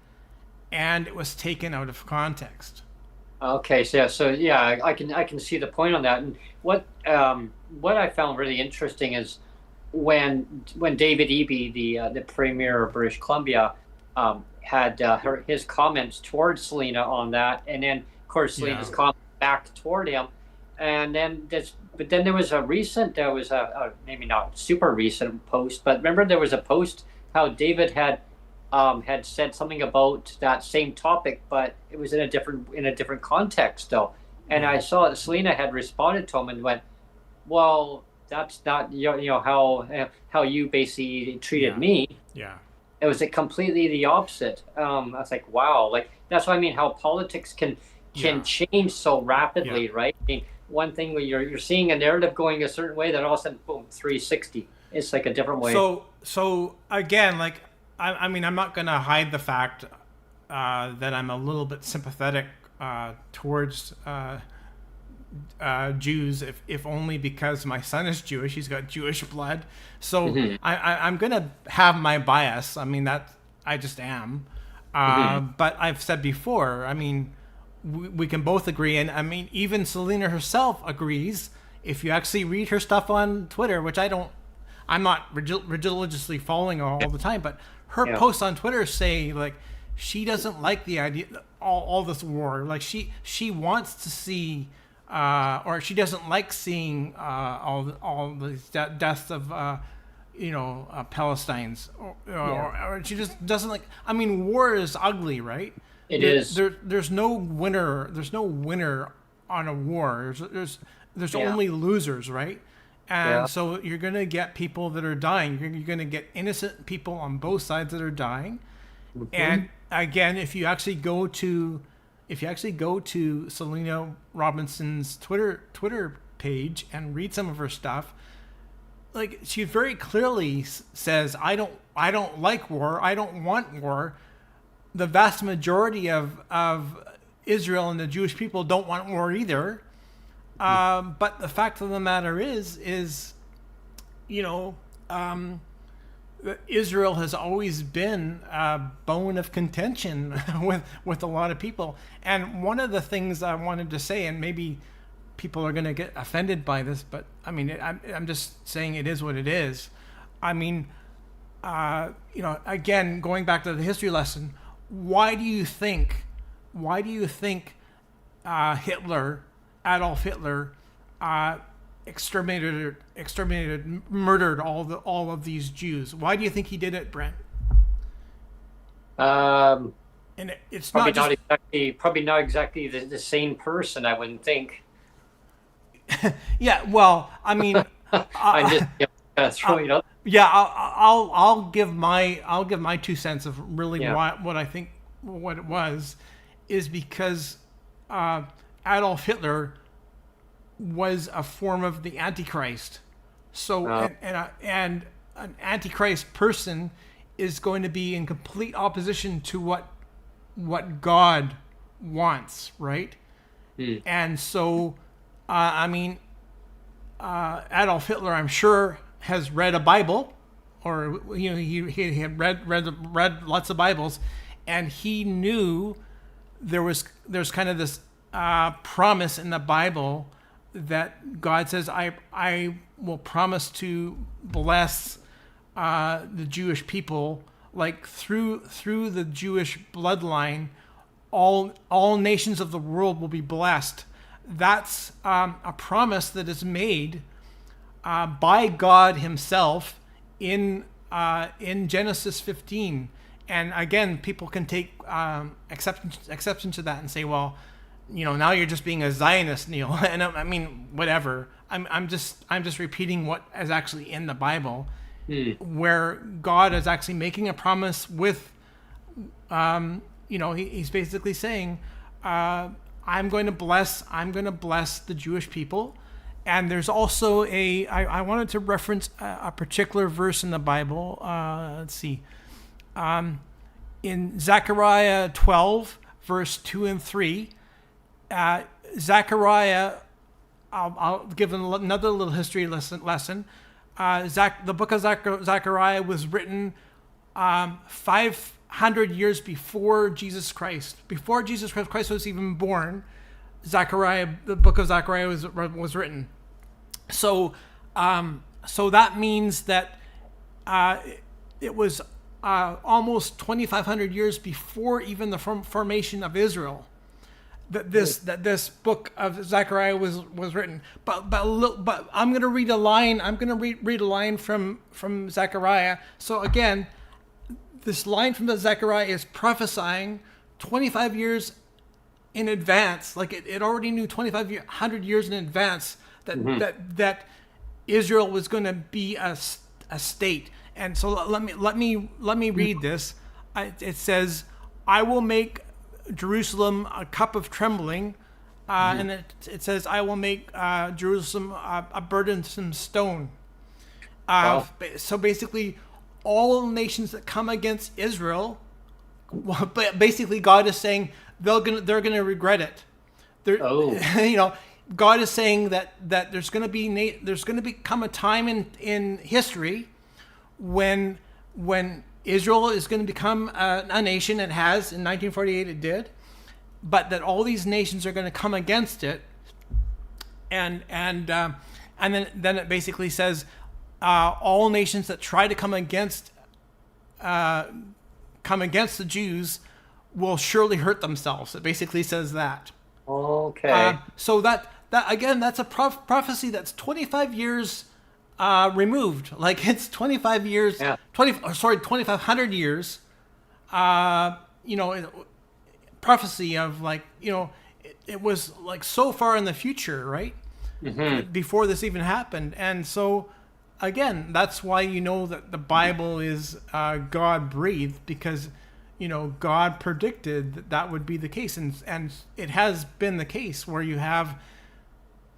and it was taken out of context. Okay, so I can see the point on that. And what I found really interesting is when David Eby, the Premier of British Columbia, had his comments towards Selina on that, and then of course Selina's comments back toward him, and then there was a maybe not super recent post, but remember there was a post how David had had said something about that same topic, but it was in a different context though. And I saw that Selina had responded to him and went, "Well, that's not how you basically treated me." Yeah. It was completely the opposite. I was like, wow, like that's what I mean. How politics can change so rapidly, right? I mean, one thing where you're seeing a narrative going a certain way, then all of a sudden, boom, 360. It's like a different way. So again, like I mean, I'm not gonna hide the fact that I'm a little bit sympathetic towards Jews, if only because my son is Jewish. He's got Jewish blood, so I'm gonna have my bias. I mean, that I just am. But I've said before, I mean, we can both agree, and I mean, even Selina herself agrees. If you actually read her stuff on Twitter, which I'm not religiously following all the time, but her posts on Twitter say like she doesn't like the idea all this war. Like she wants to see. Or she doesn't like seeing all the deaths of Palestinians, or she just doesn't like. I mean, war is ugly, right? It is. There's no winner. There's no winner on a war. There's only losers, right? And so you're gonna get people that are dying. You're gonna get innocent people on both sides that are dying. And again, if you actually go to Selina Robinson's Twitter page and read some of her stuff, like she very clearly says, I don't like war. I don't want war. The vast majority of Israel and the Jewish people don't want war either. But the fact of the matter is Israel has always been a bone of contention with a lot of people. And one of the things I wanted to say, and maybe people are going to get offended by this, but I mean, I'm just saying it is what it is. I mean, again, going back to the history lesson, why do you think Adolf Hitler, exterminated, murdered all of these Jews? Why do you think he did it, Brent? And it's probably not exactly the same person, I wouldn't think. Yeah, well, I mean, I'm just throwing it up. Yeah, I'll give my 2 cents of really what I think what it was is because Adolf Hitler was a form of the Antichrist. So and an Antichrist person is going to be in complete opposition to what God wants, right? And so I mean, Adolf Hitler, I'm sure, has read a Bible, or he had read lots of Bibles, and he knew there's kind of this promise in the Bible that God says, I will promise to bless the Jewish people, like through the Jewish bloodline, all nations of the world will be blessed. That's a promise that is made by God Himself in Genesis 15. And again, people can take exception to that and say, well, now you're just being a Zionist, Neil. And I mean, whatever. I'm just repeating what is actually in the Bible, where God is actually making a promise with, he's basically saying, I'm going to bless the Jewish people. And there's also I wanted to reference a particular verse in the Bible. Let's see. In Zechariah 12, verse 2 and 3, Zechariah, I'll give another little history lesson. The book of Zechariah was written 500 years before Jesus Christ. Before Jesus Christ was even born, the book of Zechariah was written. So that means that it was almost 2,500 years before even the formation of Israel that this book of Zechariah was written. But I'm going to read a line. I'm going to read a line from Zechariah. So again, this line from the Zechariah is prophesying 25 years in advance. Like it already knew 100 years in advance that Israel was going to be a state. And so let me read this. It says, "I will make Jerusalem a cup of trembling," and it says, "I will make Jerusalem a burdensome stone." Wow. So basically, all nations that come against Israel, well, basically God is saying they're gonna regret it. God is saying that there's gonna become a time in history when Israel is going to become a nation. It has in 1948. It did, but that all these nations are going to come against it, and then it basically says all nations that try to come against the Jews will surely hurt themselves. It basically says that. Okay. So that again, that's a prophecy that's 25 years removed. Like it's 25 years, 2,500 years. Prophecy of like it was like so far in the future, right? Before this even happened, and so. Again, that's why that the Bible is God breathed, because God predicted that would be the case, and it has been the case where you have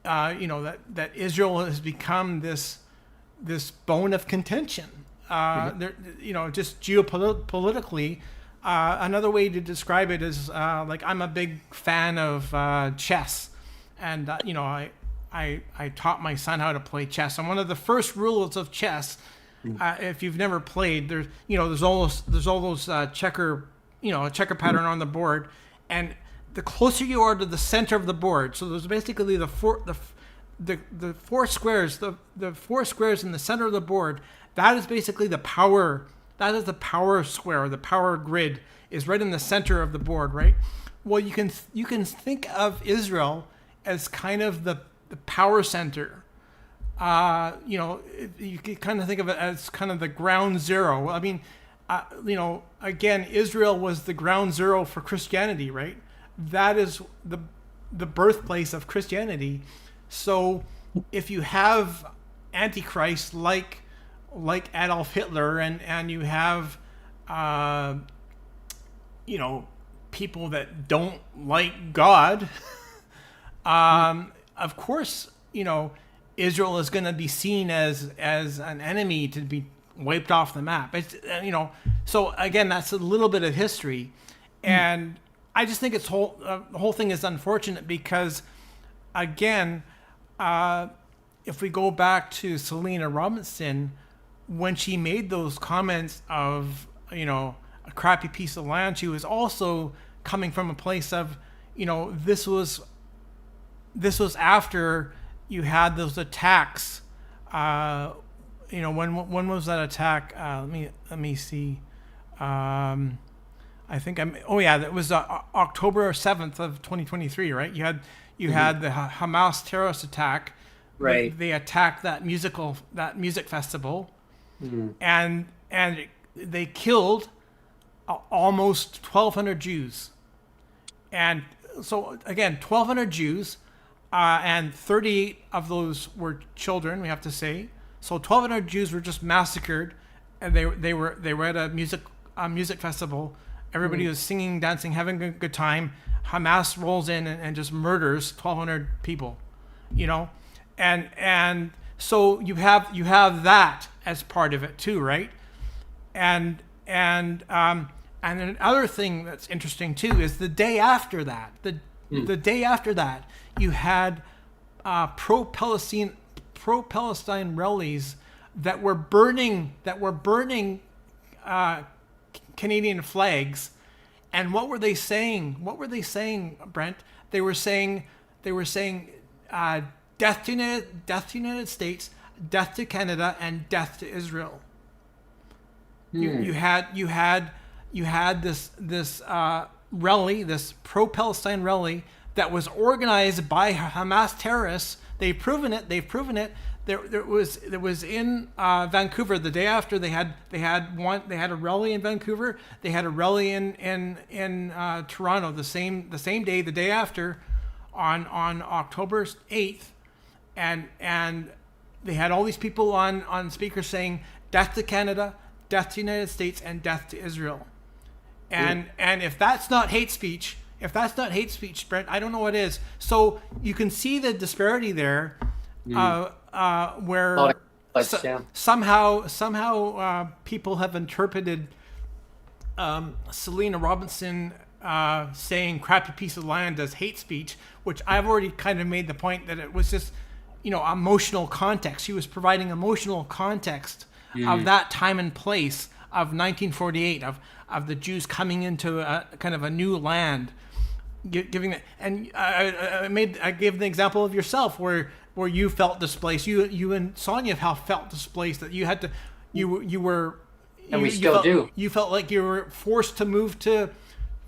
that Israel has become this bone of contention. Just geopolitically. Another way to describe it is like I'm a big fan of chess, and I taught my son how to play chess, and one of the first rules of chess, if you've never played, there's all those checker pattern on the board, and the closer you are to the center of the board, so there's basically the four squares in the center of the board. That is basically the power. That is the power square. The power grid is right in the center of the board, right? Well, you can think of Israel as kind of the power center. You can kind of think of it as kind of the ground zero. I mean, again, Israel was the ground zero for Christianity, right? That is the birthplace of Christianity. So if you have Antichrist like Adolf Hitler, and you have people that don't like God, of course, Israel is going to be seen as an enemy to be wiped off the map. It's, so again, that's a little bit of history, and I just think the whole thing is unfortunate because, again, if we go back to Selina Robinson, when she made those comments of a crappy piece of land, she was also coming from a place of this was after you had those attacks. When was that attack? Let me see. That was October 7th of 2023, right? You had the Hamas terrorist attack. Right. They attacked that music festival, and they killed almost 1,200 Jews. And so again, 1,200 Jews. And 38 of those were children, we have to say. So 1,200 Jews were just massacred, and they were at a music festival. Everybody was singing, dancing, having a good time. Hamas rolls in and just murders 1,200 people, and so you have that as part of it too, right? And another thing that's interesting too is the day after that. The day after that, you had pro-Palestine rallies that were burning Canadian flags. And what were they saying? Brent? They were saying death to United States, death to Canada, and death to Israel. You had this rally, this pro-Palestine rally that was organized by Hamas terrorists. They've proven it. there was in Vancouver the day after they had a rally in Vancouver. They had a rally in Toronto the same day, the day after, on October 8th, and they had all these people on speakers saying death to Canada, death to the United States, and death to Israel. And if that's not hate speech, Brent, I don't know what is. So you can see the disparity there, where somehow people have interpreted Selina Robinson saying "crappy piece of land" as hate speech, which I've already kind of made the point that it was just, emotional context. She was providing emotional context of that time and place of 1948, of the Jews coming into a kind of a new land, giving it. And I gave the example of yourself where you felt displaced. You and Sonia have felt displaced, that you had to, you were, and we still do. You felt like you were forced to move to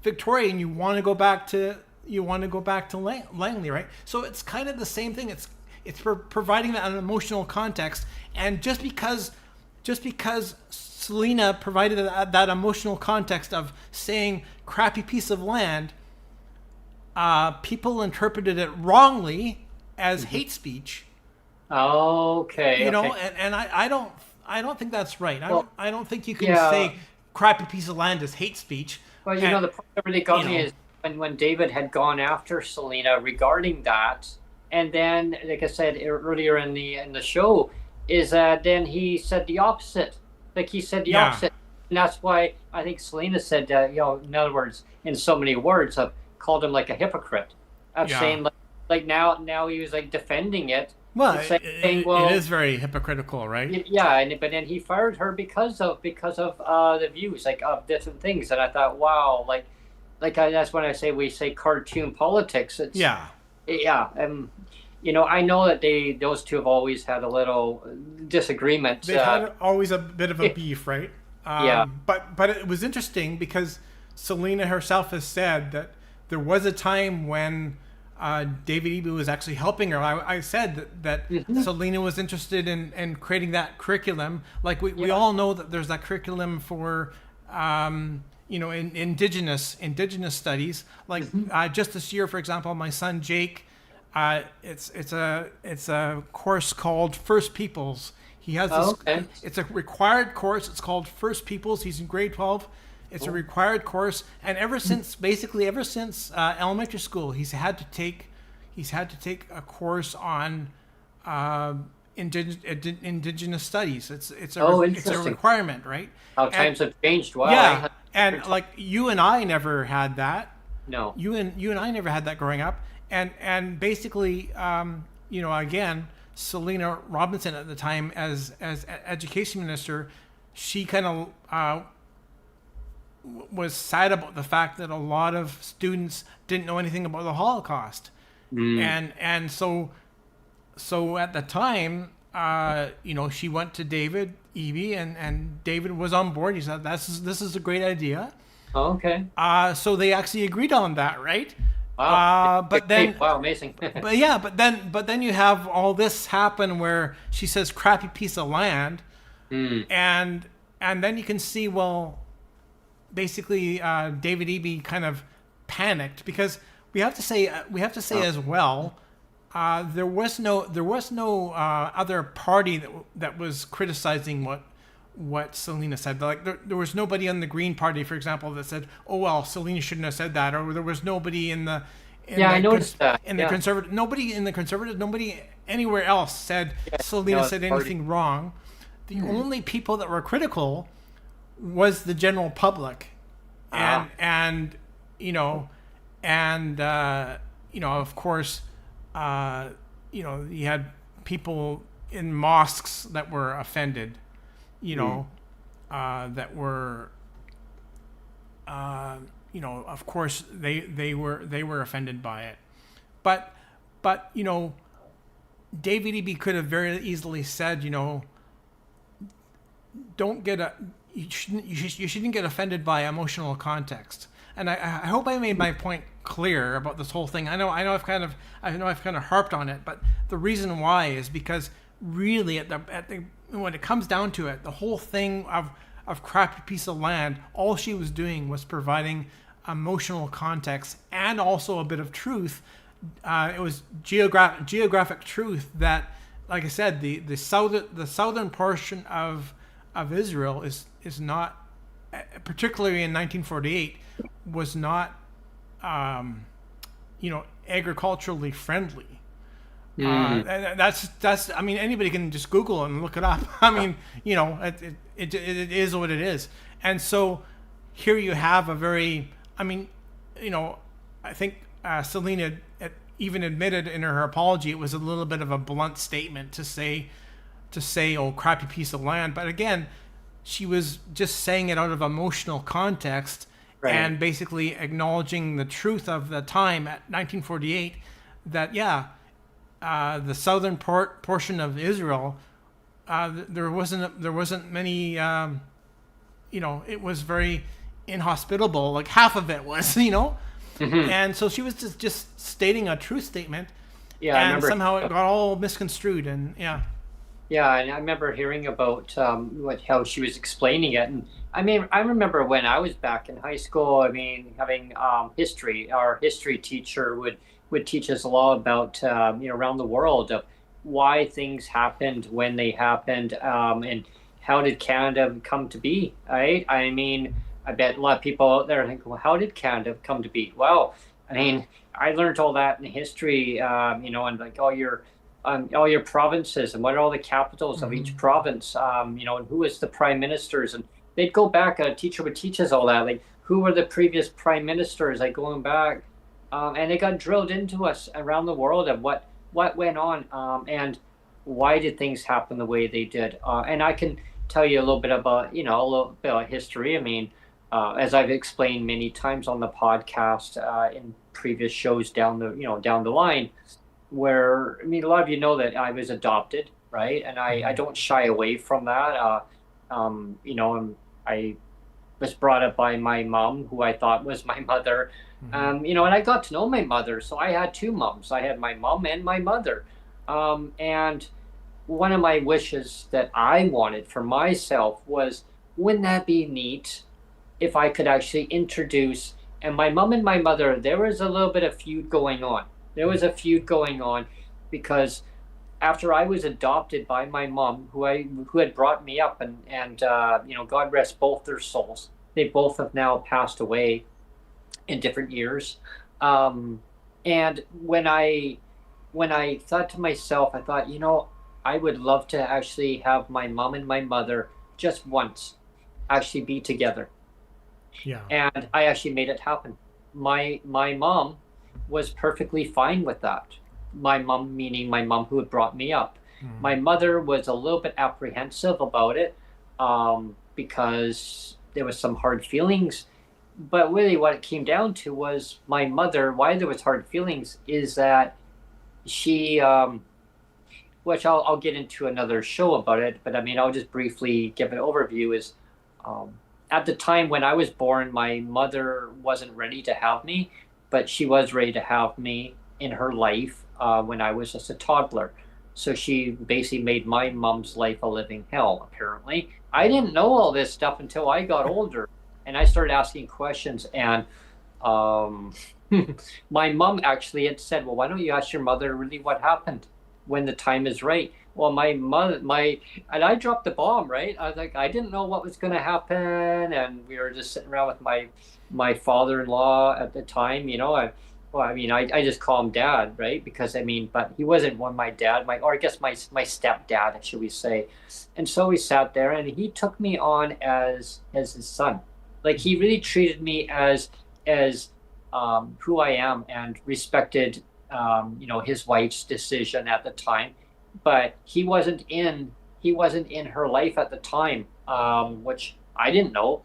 Victoria, and you want to go back to Langley, right? So it's kind of the same thing. It's providing an emotional context, and just because Selina provided that emotional context of saying crappy piece of land, people interpreted it wrongly as hate speech. Okay. And I don't think that's right. I don't think you can say crappy piece of land as hate speech. Well, the part that really got me is when David had gone after Selina regarding that, and then, like I said earlier in the show, is that then he said the opposite. Like he said the opposite, and that's why I think Selina said, in other words, in so many words, I've called him like a hypocrite. Of saying like now he was like defending it. Well, it is very hypocritical, right? Yeah, but then he fired her because of the views, like, of different things, and I thought, wow, that's when I say we say cartoon politics. It's, I know that those two have always had a little disagreement. They had always a bit of a beef, right? But it was interesting because Selina herself has said that there was a time when David Eby was actually helping her. I said that Selina was interested in creating that curriculum. Like we all know that there's that curriculum for in indigenous studies. Like just this year, for example, my son Jake, it's a course called First Peoples. He has this. It's a required course. It's called First Peoples. He's in grade 12. It's a required course, and ever since elementary school, he's had to take a course on indigenous studies. It's a requirement, right? How times have changed. Wow. Yeah, and like you and I never had that. No. You and I never had that growing up, and basically, again, Selina Robinson at the time as education minister, she kind of was sad about the fact that a lot of students didn't know anything about the Holocaust, and so at the time, she went to David Eby, and David was on board. He said, "This is a great idea." Oh, okay. So they actually agreed on that, right? Wow. But then, wow, amazing. but then you have all this happen where she says "crappy piece of land," and then you can see, well, basically, David Eby kind of panicked because we have to say as well, there was no other party that was criticizing what Selina said. Like there was nobody in the Green Party, for example, that said, "Oh well, Selina shouldn't have said that," or there was nobody I noticed that. Conservative, nobody anywhere else said Selina said anything wrong. The only people that were critical was the general public, and of course, you had people in mosques that were offended, that were, of course they were offended by it, but David Eby could have very easily said, you shouldn't get offended by emotional context. And I hope I made my point clear about this whole thing. I know I've kind of harped on it, but the reason why is because really at the when it comes down to it, the whole thing of crappy piece of land, all she was doing was providing emotional context and also a bit of truth. It was geographic truth that, like I said, the southern portion of Israel is not, particularly in 1948, was not agriculturally friendly. That's I mean, anybody can just Google and look it up. I mean, it is what it is. And so here you have a very, I mean, I think Selina even admitted in her apology it was a little bit of a blunt statement to say, oh, crappy piece of land. But again, she was just saying it out of emotional context, right, and basically acknowledging the truth of the time at 1948 that, the southern portion of Israel, there wasn't many, it was very inhospitable. Like half of it was, and so she was just stating a truth statement. Yeah, and somehow it got all misconstrued, and yeah. Yeah, and I remember hearing about how she was explaining it, and I mean, I remember when I was back in high school. I mean, having history, our history teacher would teach us a lot about around the world of why things happened when they happened, and how did Canada come to be, right? I mean, I bet a lot of people out there think, well, how did Canada come to be? Well, I mean, I learned all that in history, and like all your provinces and what are all the capitals of each province, and who is the prime ministers, and they'd go back. A teacher would teach us all that, like who were the previous prime ministers, like going back. And it got drilled into us around the world of what went on, and why did things happen the way they did. And I can tell you a little bit about, a little bit of history. I mean, as I've explained many times on the podcast, in previous shows down the line, where, I mean, a lot of you know that I was adopted, right? And I don't shy away from that. And I was brought up by my mom, who I thought was my mother. And I got to know my mother. So I had two moms. I had my mom and my mother. And one of my wishes that I wanted for myself was, wouldn't that be neat if I could actually introduce, and my mom and my mother, there was a little bit of feud going on. There was a feud going on because after I was adopted by my mom, who had brought me up, and God rest both their souls. They both have now passed away in different years. And when I thought to myself, I thought, I would love to actually have my mom and my mother just once actually be together. Yeah. And I actually made it happen. My mom was perfectly fine with that. My mom, meaning my mom who had brought me up. My mother was a little bit apprehensive about it, because there was some hard feelings. But really what it came down to was my mother, why there was hard feelings is that she, which I'll get into another show about it, but I mean, I'll just briefly give an overview, is at the time when I was born, my mother wasn't ready to have me, but she was ready to have me in her life when I was just a toddler. So she basically made my mom's life a living hell, apparently. I didn't know all this stuff until I got older. And I started asking questions, and my mom actually had said, well, why don't you ask your mother really what happened when the time is right? Well, my mother, and I dropped the bomb, right? I was like, I didn't know what was going to happen. And we were just sitting around with my father-in-law at the time, I just call him dad, right? Because but he wasn't my dad, or I guess my stepdad, should we say. And so we sat there, and he took me on as his son. Like, he really treated me as who I am, and respected, his wife's decision at the time. But he wasn't in her life at the time, which I didn't know,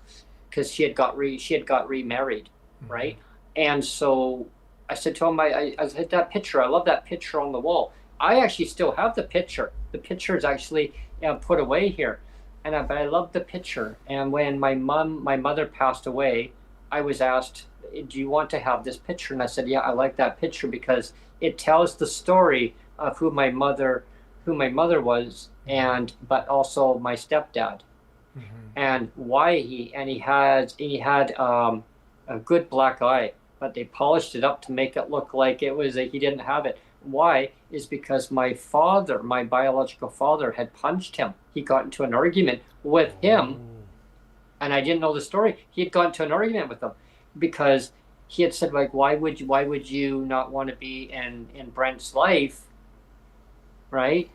because she had got remarried, right? And so I said to him, I said, that picture, I love that picture on the wall. I actually still have the picture. The picture is actually put away here. But I loved the picture. And when my mother passed away, I was asked, do you want to have this picture? And I said, yeah, I like that picture because it tells the story of who my mother who my mother was, but also my stepdad, and why he had a good black eye, but they polished it up to make it look like it was he didn't have it. Why is because my father, my biological father, had punched him. He got into an argument with him, and I didn't know the story. He had got into an argument with him because he had said, like, why would you not want to be in Brent's life, right?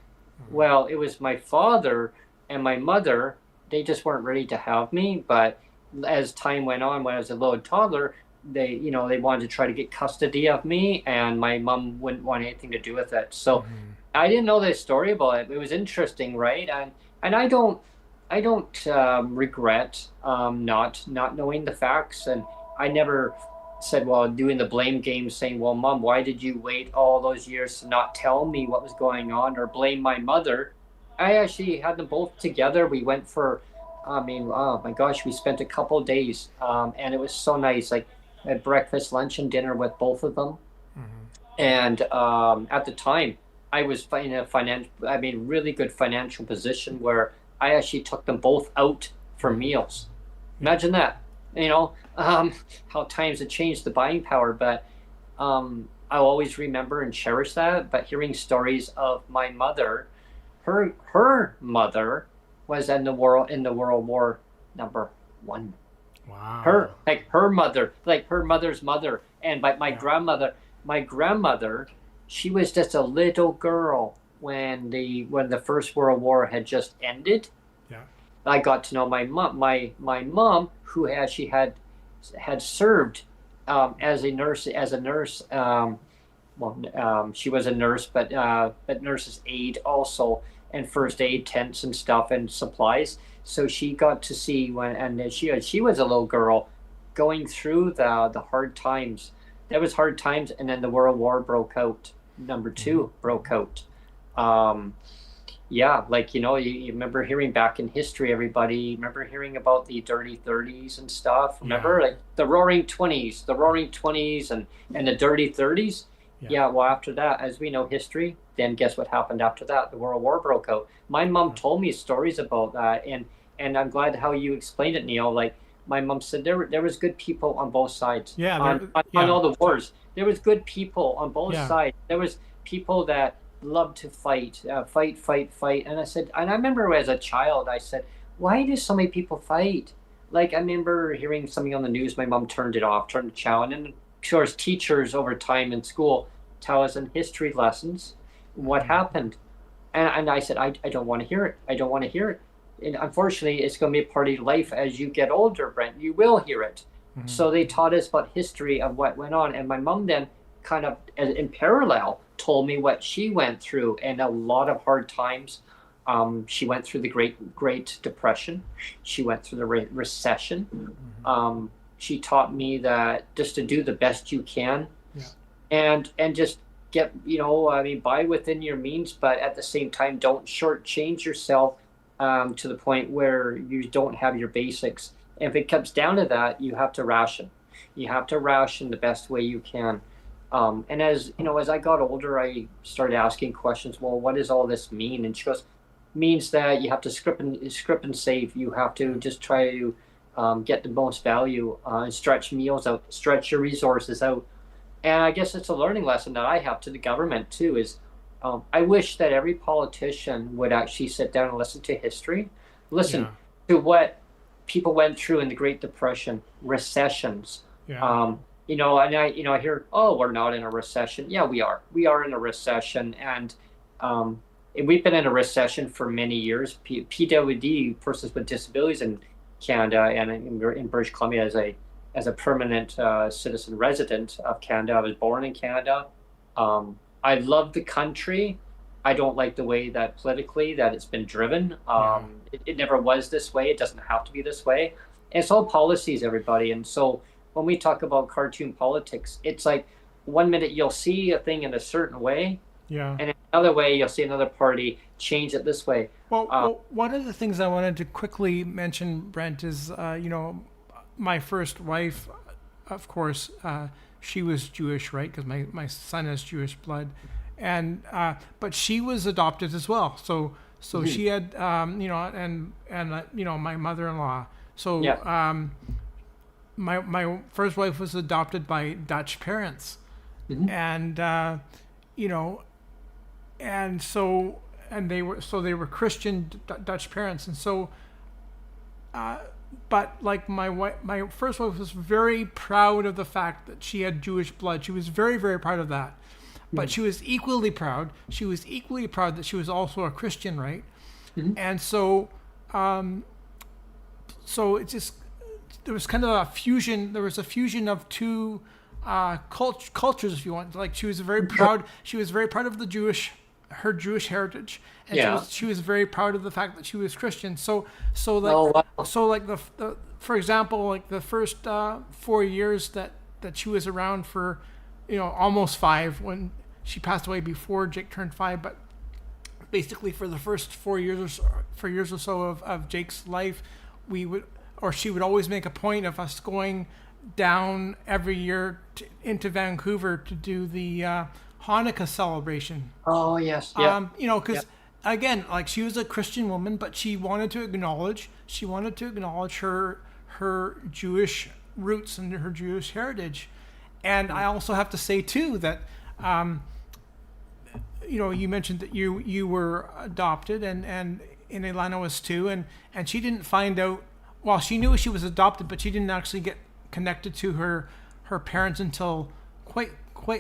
Well, it was my father and my mother. They just weren't ready to have me. But as time went on, when I was a little toddler, they wanted to try to get custody of me, and my mom wouldn't want anything to do with it. So I didn't know this story about it. It was interesting, right? And I don't regret not knowing the facts, and I never said, well, doing the blame game, saying, well, Mom, why did you wait all those years to not tell me what was going on, or blame my mother. I actually had them both together. We went for, oh my gosh, we spent a couple of days, and it was so nice. Like, I had breakfast, lunch, and dinner with both of them. And at the time, I was in a really good financial position where I actually took them both out for meals. Imagine that. How times have changed the buying power, but I'll always remember and cherish that. But hearing stories of my mother, her mother was in the World War #1. Wow. Her mother, like her mother's mother, and my grandmother, she was just a little girl when the First World War had just ended. Yeah. I got to know my mom, who actually had served as a nurse. She was a nurse, but nurse's aide also, and first aid tents and stuff and supplies. So she got to see she was a little girl going through the hard times. There was hard times, and then the World War broke out. #2 broke out. You remember hearing back in history, everybody remember hearing about the dirty 30s and stuff. Remember, like the roaring 20s and the dirty 30s. Yeah. Well, after that, as we know history, then guess what happened after that? The World War broke out. My mom told me stories about that, and I'm glad how you explained it, Neil. Like, my mom said there was good people on both sides. On all the wars, there was good people on both sides. There was people that loved to fight. And I said, and I remember as a child, I said, why do so many people fight? Like, I remember hearing something on the news. My mom turned the channel, and then, of course, teachers over time in school tell us in history lessons what happened. And I said, I don't want to hear it. I don't want to hear it. And unfortunately, it's going to be a part of your life as you get older, Brent. You will hear it. So they taught us about history of what went on. And my mom then kind of, in parallel, told me what she went through, and a lot of hard times. She went through the Great Depression. She went through the recession. She taught me that just to do the best you can, and just get, buy within your means, but at the same time, don't shortchange yourself to the point where you don't have your basics. And if it comes down to that, you have to ration. You have to ration the best way you can. And as I got older, I started asking questions. Well, what does all this mean? And she goes, means that you have to script and save. You have to just try to get the most value and stretch meals out, stretch your resources out. And I guess it's a learning lesson that I have to the government too, is I wish that every politician would actually sit down and listen to history, listen to what people went through in the Great Depression, recessions. And I hear, oh, we're not in a recession. Yeah, we are. We are in a recession, and we've been in a recession for many years. PWD, persons with disabilities in Canada and in British Columbia, as a permanent citizen resident of Canada. I was born in Canada. I love the country. I don't like the way that politically that it's been driven. It never was this way. It doesn't have to be this way. And it's all policies, everybody. And so when we talk about cartoon politics, it's like 1 minute you'll see a thing in a certain way, and another way you'll see another party change it this way. Well, one of the things I wanted to quickly mention, Brent, is my first wife, of course, she was Jewish, right? Because my son has Jewish blood, but she was adopted as well. So she had, and my mother-in-law. So my first wife was adopted by Dutch parents, and they were Christian Dutch parents, and so. But like my first wife was very proud of the fact that she had Jewish blood. She was very, very proud of that. But she was equally proud. She was equally proud that she was also a Christian, right? And so, so it just there was kind of a fusion. There was a fusion of two cultures, if you want. Like she was very proud. She was very proud of her Jewish heritage, and she was very proud of the fact that she was Christian. So for example, like the first 4 years that she was around for, almost 5 when she passed away before Jake turned 5, but basically for the first 4 years or so of Jake's life, she would always make a point of us going down every year into Vancouver to do the Hanukkah celebration. Oh yes, yeah. Because again, like she was a Christian woman, but she wanted to acknowledge her Jewish roots and her Jewish heritage. And I also have to say too that you mentioned that you were adopted and Ilana was too, and she didn't find out. Well, she knew she was adopted, but she didn't actually get connected to her parents until quite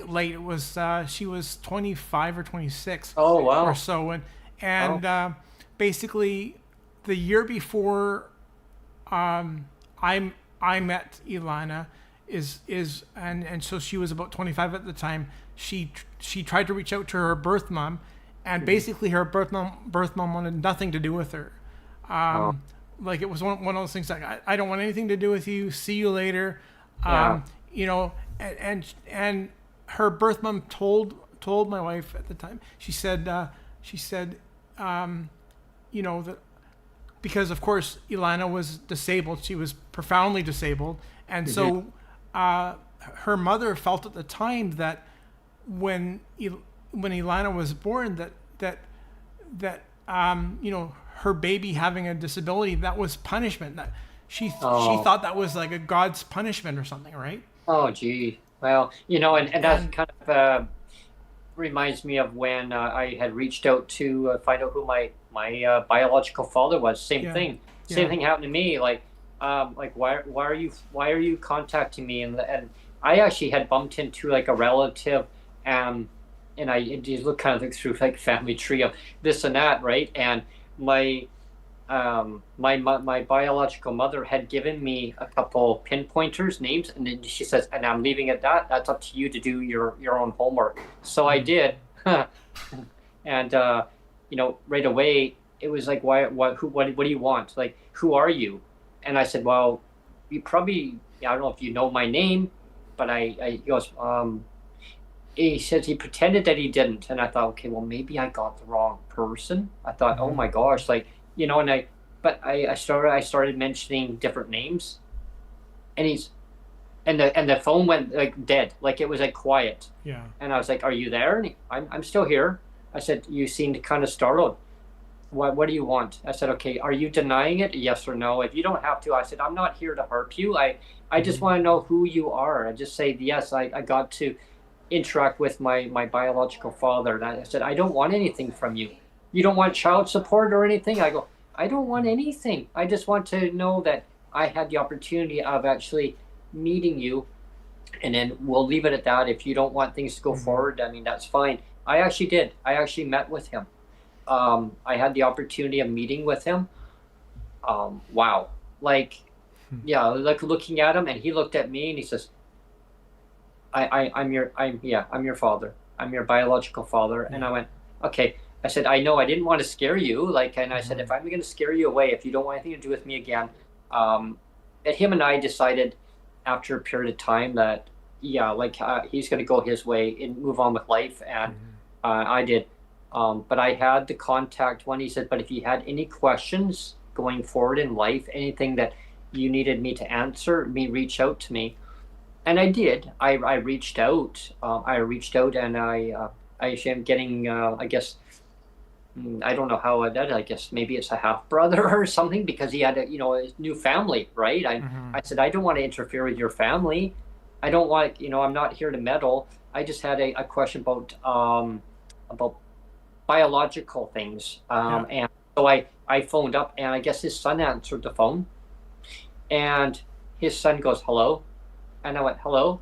late. It was she was 25 or 26. Oh wow. Or so, and basically the year before I met Ilana and so she was about 25 at the time. She tried to reach out to her birth mom, and basically her birth mom wanted nothing to do with her. Like it was one of those things like I don't want anything to do with you. See you later. And her birth mom told my wife at the time. She said that because of course Ilana was disabled. She was profoundly disabled, and so her mother felt at the time that when Ilana was born that her baby having a disability, that was punishment. That she thought that was like a God's punishment or something, right? Oh gee. Well, and that kind of reminds me of when I had reached out to find out who my biological father was. Same thing. Same thing happened to me. Like why are you contacting me? And I actually had bumped into like a relative, and I just look kind of like through like family tree of this and that, right? And my biological mother had given me a couple pinpointers, names, and then she says, and I'm leaving it at that. That's up to you to do your own homework. So I did, and right away it was like, what do you want? Like, who are you? And I said, well, you probably, I don't know if you know my name, but he goes, he says he pretended that he didn't, and I thought, okay, well maybe I got the wrong person. I thought, oh my gosh, like. And I started mentioning different names, and the phone went like dead, like it was like quiet. Yeah. And I was like, "Are you there?" And I'm still here. I said, "You seemed kind of startled. What do you want?" I said, "Okay, are you denying it? Yes or no? If you don't have to," I said, "I'm not here to hurt you. I just want to know who you are." I just say, "Yes, I got to interact with my biological father." And I said, "I don't want anything from you. You don't want child support or anything?" I go, "I don't want anything. I just want to know that I had the opportunity of actually meeting you, and then we'll leave it at that. If you don't want things to go forward, I mean, that's fine." I actually did. I actually met with him. I had the opportunity of meeting with him. Wow. Like looking at him, and he looked at me and he says, I'm your father. I'm your biological father. And I went, okay. I said, I know I didn't want to scare you. And I said, if I'm going to scare you away, if you don't want anything to do with me again, that him and I decided after a period of time that, he's going to go his way and move on with life. And I did. But I had the contact when he said, but if you had any questions going forward in life, anything that you needed me to answer, reach out to me. And I did. I reached out. And I am getting, I guess, I don't know how that. I guess maybe it's a half brother or something because he had a his new family, right? I said I don't want to interfere with your family. I don't want I'm not here to meddle. I just had a question about biological things, and so I phoned up, and I guess his son answered the phone, and his son goes hello, and I went hello,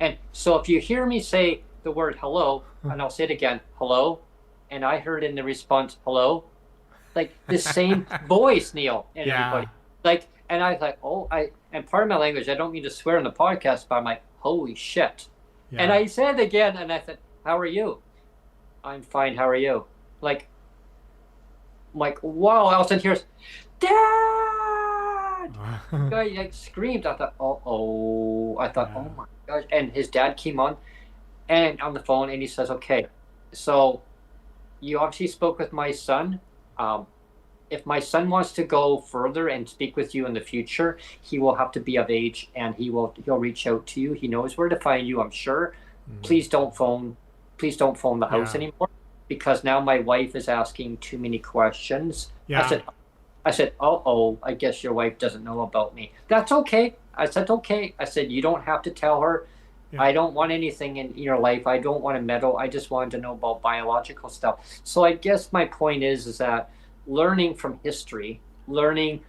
and so if you hear me say the word hello, and I'll say it again, hello. And I heard in the response, hello, like the same voice, Neil, and everybody. Like, and I was like, and part of my language, I don't mean to swear on the podcast, but I'm like, holy shit. Yeah. And I said again, and I said, how are you? I'm fine, how are you? Like, wow, all of a sudden here's, Dad! The guy like screamed. I thought, oh my gosh. And his dad came on the phone, and he says, okay, so you obviously spoke with my son. If my son wants to go further and speak with you in the future, he will have to be of age, and he'll reach out to you. He knows where to find you, I'm sure. Please don't phone the house anymore, because now my wife is asking too many questions. I said, I guess your wife doesn't know about me. That's okay. I said, okay. I said, you don't have to tell her. Yeah. I don't want anything in your life. I don't want to meddle. I just wanted to know about biological stuff. So I guess my point is that learning from history, learning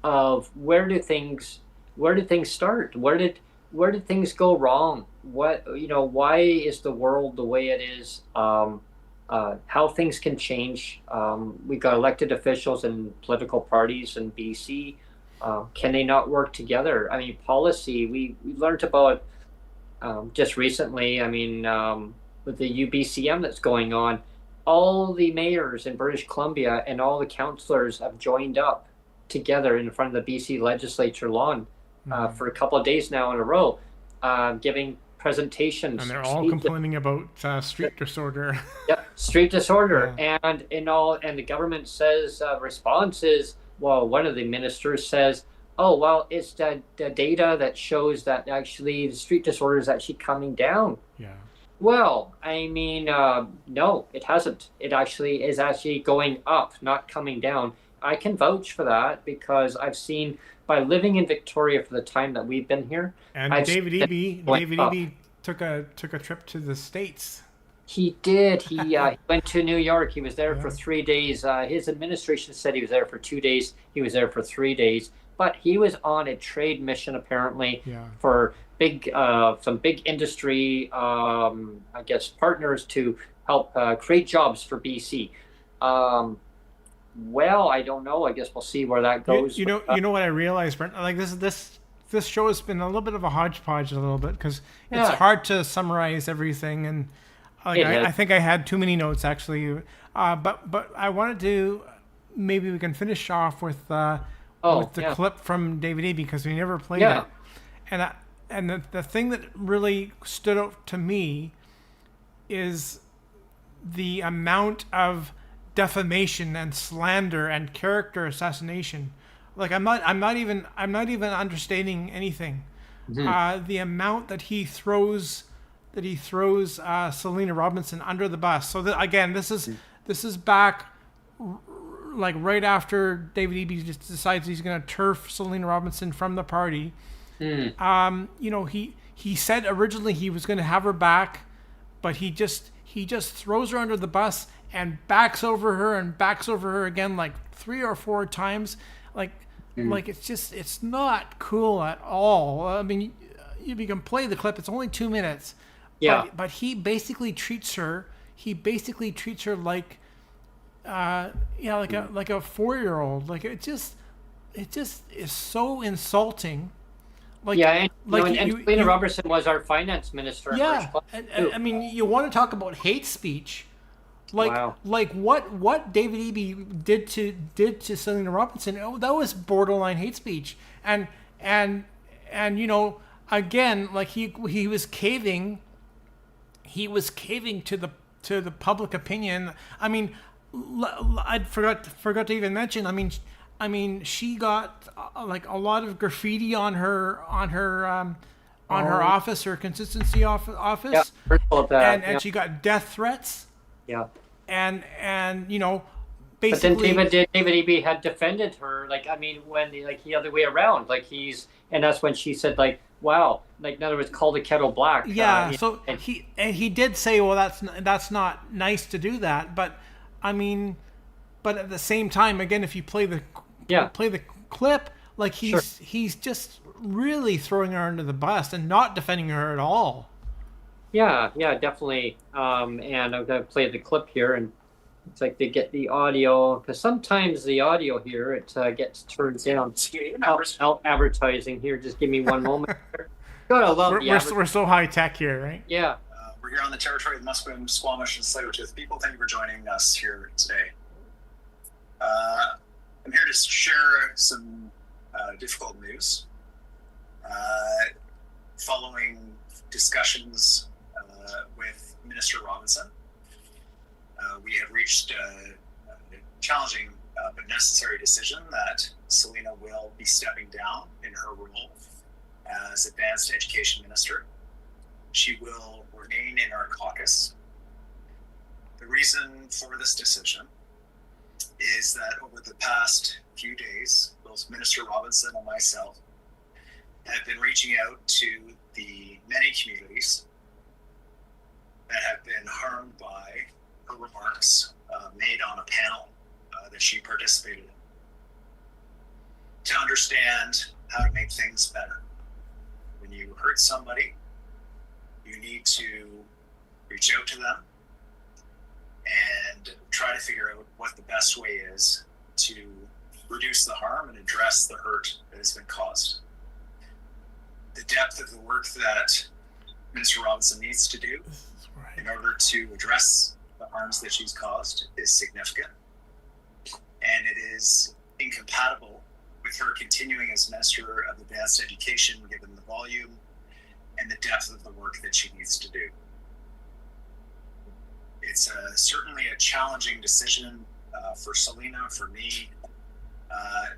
of where do things start? Where did things go wrong? Why is the world the way it is? How things can change. We got elected officials and political parties in BC. Can they not work together? I mean, policy. We learned about. Just recently, with the UBCM that's going on, all the mayors in British Columbia and all the councillors have joined up together in front of the BC legislature lawn for a couple of days now in a row, giving presentations. And they're all complaining about street disorder. Yep, street disorder. Yeah. And the government says response is, well, one of the ministers says, oh, well, it's the data that shows that actually the street disorder is actually coming down. Yeah. Well, no, it hasn't. It actually is going up, not coming down. I can vouch for that because I've seen, by living in Victoria for the time that we've been here. And David Eby took a trip to the States. He did. He went to New York. He was there for 3 days. His administration said he was there for 2 days. He was there for 3 days. But he was on a trade mission, apparently, for some big industry, partners to help create jobs for BC. Well, I don't know. I guess we'll see where that goes. You know what I realized, Brent? Like this show has been a little bit of a hodgepodge, a little bit, because it's hard to summarize everything, and I think I had too many notes actually. But I wanted to, maybe we can finish off with the clip from David Eby, because we never played it. And the thing that really stood out to me is the amount of defamation and slander and character assassination. Like I'm not even understating anything. Mm-hmm. The amount that he throws Selina Robinson under the bus. So this is back like right after David Eby just decides he's going to turf Selina Robinson from the party. He said originally he was going to have her back, but he just throws her under the bus and backs over her again like 3 or 4 times. Like it's not cool at all. I mean, you can play the clip. It's only 2 minutes. Yeah. But he basically treats her like like a 4-year-old. Like it just is so insulting. Like, and Selina Robinson was our finance minister. Yeah, I mean, you want to talk about hate speech? Like what David Eby did to Selina Robinson? That was borderline hate speech. And again, like he was caving. He was caving to the public opinion. I mean, I forgot to even mention. I mean, she got like a lot of graffiti on her on her office, her consistency office. Yeah, heard about that. And she got death threats. Yeah. And But then basically, David Eby had defended her, when the other way around, and that's when she said, wow, in other words, call the kettle black. Yeah. He did say, well, that's not nice to do that, but but at the same time, again, if you play the clip, he's just really throwing her under the bus and not defending her at all. Yeah, definitely. And I'm gonna play the clip here, and it's like they get the audio, because sometimes the audio here gets turned down. Out advertising here. Just give me one moment. God, I love we're so high tech here, right? Yeah. We're here on the territory of the Musqueam, Squamish, and Tsleil-Waututh people. Thank you for joining us here today. I'm here to share some difficult news. Following discussions with Minister Robinson, we have reached a challenging but necessary decision that Selina will be stepping down in her role as Advanced Education Minister. She will remain in our caucus. The reason for this decision is that over the past few days, both Minister Robinson and myself have been reaching out to the many communities that have been harmed by her remarks made on a panel that she participated in, to understand how to make things better. When you hurt somebody, you need to reach out to them and try to figure out what the best way is to reduce the harm and address the hurt that has been caused. The depth of the work that Minister Robinson needs to do in order to address the harms that she's caused is significant, and it is incompatible with her continuing as Minister of Advanced Education, given the volume and the depth of the work that she needs to do. It's certainly a challenging decision for Selina, for me,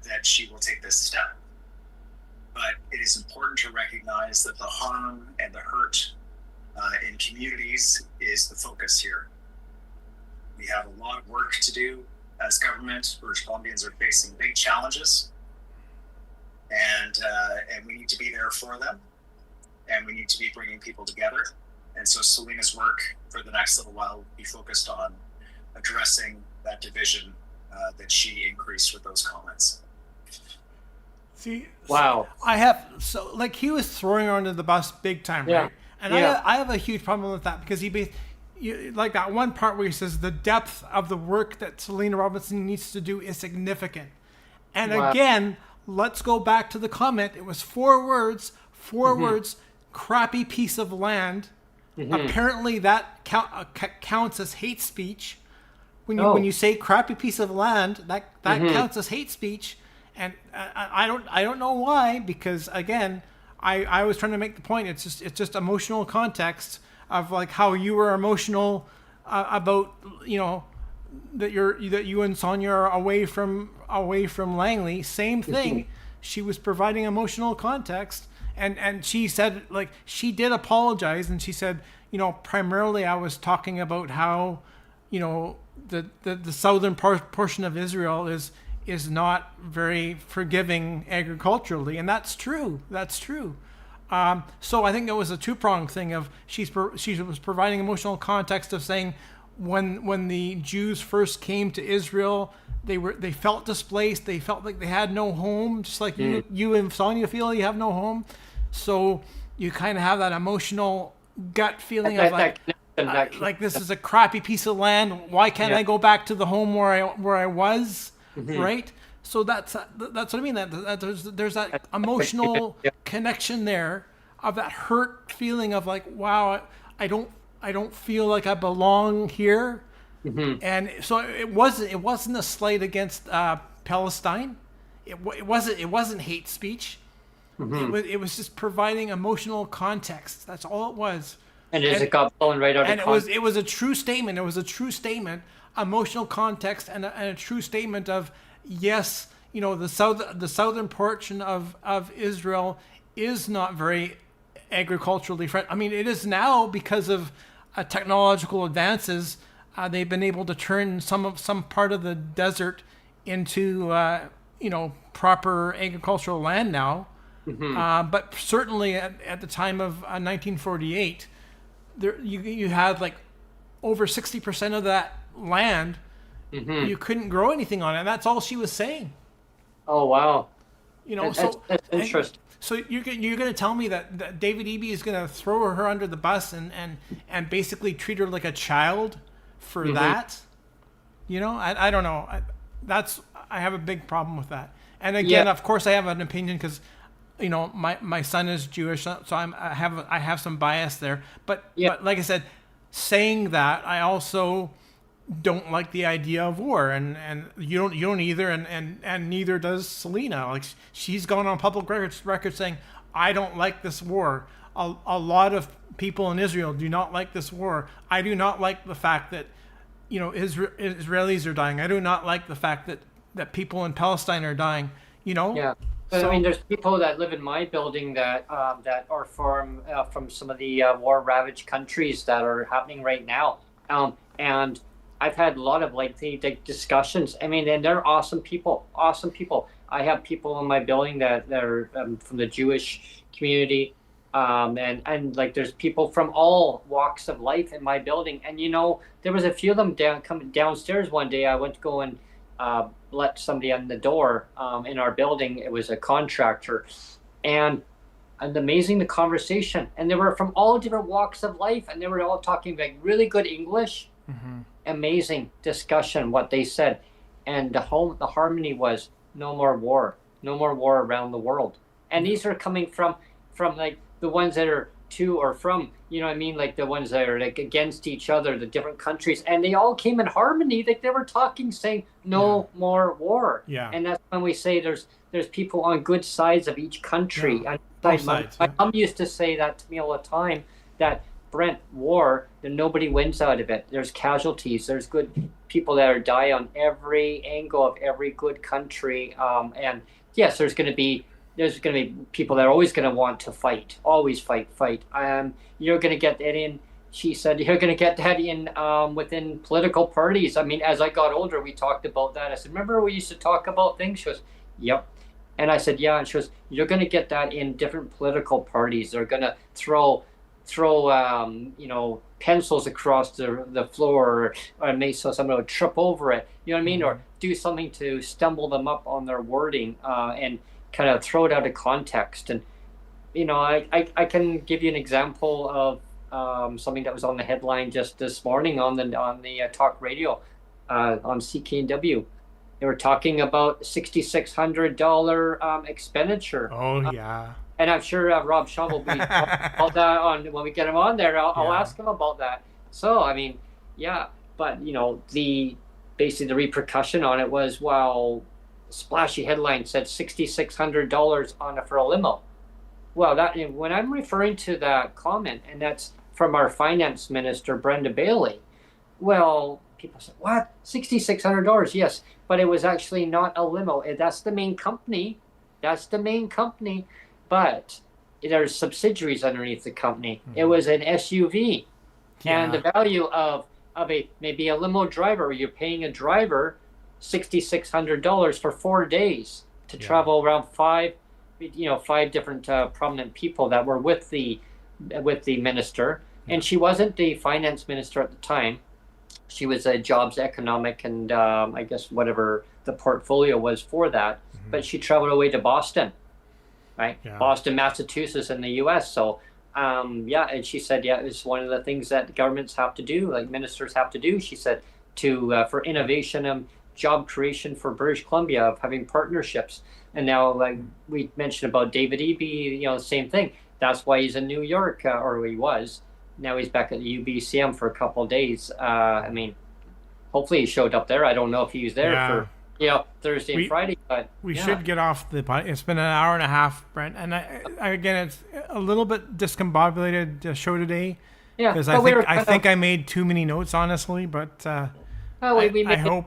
that she will take this step. But it is important to recognize that the harm and the hurt in communities is the focus here. We have a lot of work to do as government. British Columbians are facing big challenges, and we need to be there for them, and we need to be bringing people together. And so Selina's work for the next little while will be focused on addressing that division that she increased with those comments. See, wow. He was throwing her under the bus big time, right? And I have a huge problem with that, because like that one part where he says the depth of the work that Selina Robinson needs to do is significant. And again, let's go back to the comment. It was 4 words, crappy piece of land. Apparently that counts as hate speech. When you say crappy piece of land, that counts as hate speech. And I don't know why, because again, I was trying to make the point. It's just emotional context of how you were emotional about that you and Sonia are away from Langley. Same thing. She was providing emotional context, and she said she did apologize, and she said primarily I was talking about how the southern portion of Israel is not very forgiving agriculturally, and that's true. So I think it was a 2-pronged thing of she was providing emotional context of saying when the Jews first came to Israel, they felt displaced, they felt like they had no home, just like you and Sonia feel you have no home. So you kind of have that emotional gut feeling of like this is a crappy piece of land. Why can't I go back to the home where I was? Right? So that's what I mean. That there's that emotional connection there of that hurt feeling of wow, I don't feel like I belong here. And so it wasn't a slight against Palestine. It wasn't hate speech. It was just providing emotional context. That's all it was. And it got blown right out of context. It was a true statement. It was a true statement. Emotional context and a true statement of yes, the southern portion of Israel is not very agriculturally friendly. I mean, it is now because of technological advances. They've been able to turn some part of the desert into proper agricultural land now. Mm-hmm. But certainly at the time of 1948, you had like over 60% of that land. Mm-hmm. You couldn't grow anything on it. And that's all she was saying. Oh wow! That's interesting. So you're going to tell me that David Eby is going to throw her under the bus and basically treat her like a child for that? I don't know. I have a big problem with that. And again, of course, I have an opinion because, my son is Jewish, so I have some bias there. But like I said, saying that, I also don't like the idea of war, and you don't either, and neither does Selina. Like, she's gone on public record saying, I don't like this war. A lot of people in Israel do not like this war. I do not like the fact that Israelis are dying. I do not like the fact that people in Palestine are dying. Yeah. But so, I mean, there's people that live in my building that are from some of the war-ravaged countries that are happening right now, and I've had a lot of lengthy discussions. I mean, and they're awesome people. Awesome people. I have people in my building that are from the Jewish community, and like there's people from all walks of life in my building. And there was a few of them coming downstairs one day. I went to go and let somebody on the door in our building. It was a contractor, and amazing the conversation. And they were from all different walks of life, and they were all talking like really good English. Mm-hmm. Amazing discussion, what they said, and the harmony was no more war around the world. And these are coming from like the ones that are to or from, like the ones that are like against each other, the different countries, and they all came in harmony. Like they were talking, saying no more war. Yeah. And that's when we say there's people on good sides of each country. Yeah. And my mom used to say that to me all the time, that Brent, war, then nobody wins out of it. There's casualties. There's good people that are dying on every angle of every good country. And yes, there's going to be people that are always going to want to fight, always fight. You're going to get that in. She said you're going to get that in within political parties. I mean, as I got older, we talked about that. I said, remember we used to talk about things? She goes, yep. And I said, yeah. And she goes, you're going to get that in different political parties. They're going to throw pencils across the floor, or make so someone would trip over it, you know what I mean, or do something to stumble them up on their wording, and kind of throw it out of context. And I can give you an example of something that was on the headline just this morning on the talk radio on CKNW. They were talking about $6,600 expenditure. Oh yeah. And I'm sure Rob Shaw will be about that on when we get him on there. I'll ask him about that. So I mean, yeah, but basically the repercussion on it was, well, splashy headline said $6,600 for a limo. Well, that when I'm referring to that comment, and that's from our finance minister Brenda Bailey. Well, people say, what? $6,600? Yes, but it was actually not a limo. That's the main company. But there's subsidiaries underneath the company. Mm-hmm. It was an SUV, and the value of maybe a limo driver, you're paying a driver $6,600 for 4 days to travel around five different prominent people that were with the minister, and she wasn't the finance minister at the time. She was a jobs, economic, and I guess whatever the portfolio was for that. Mm-hmm. But she traveled away to Boston. Right, Boston, Massachusetts, in the U.S. So, and she said, it's one of the things that governments have to do, like ministers have to do. She said for innovation and job creation for British Columbia, of having partnerships. And now, like we mentioned about David Eby, same thing. That's why he's in New York, or he was. Now he's back at the UBCM for a couple of days. I mean, hopefully he showed up there. I don't know if he was there for Thursday and Friday, but we should get off the podcast. It's been an hour and a half, Brent, and again, it's a little bit discombobulated show today. Yeah, because I think I made too many notes, honestly, but I hope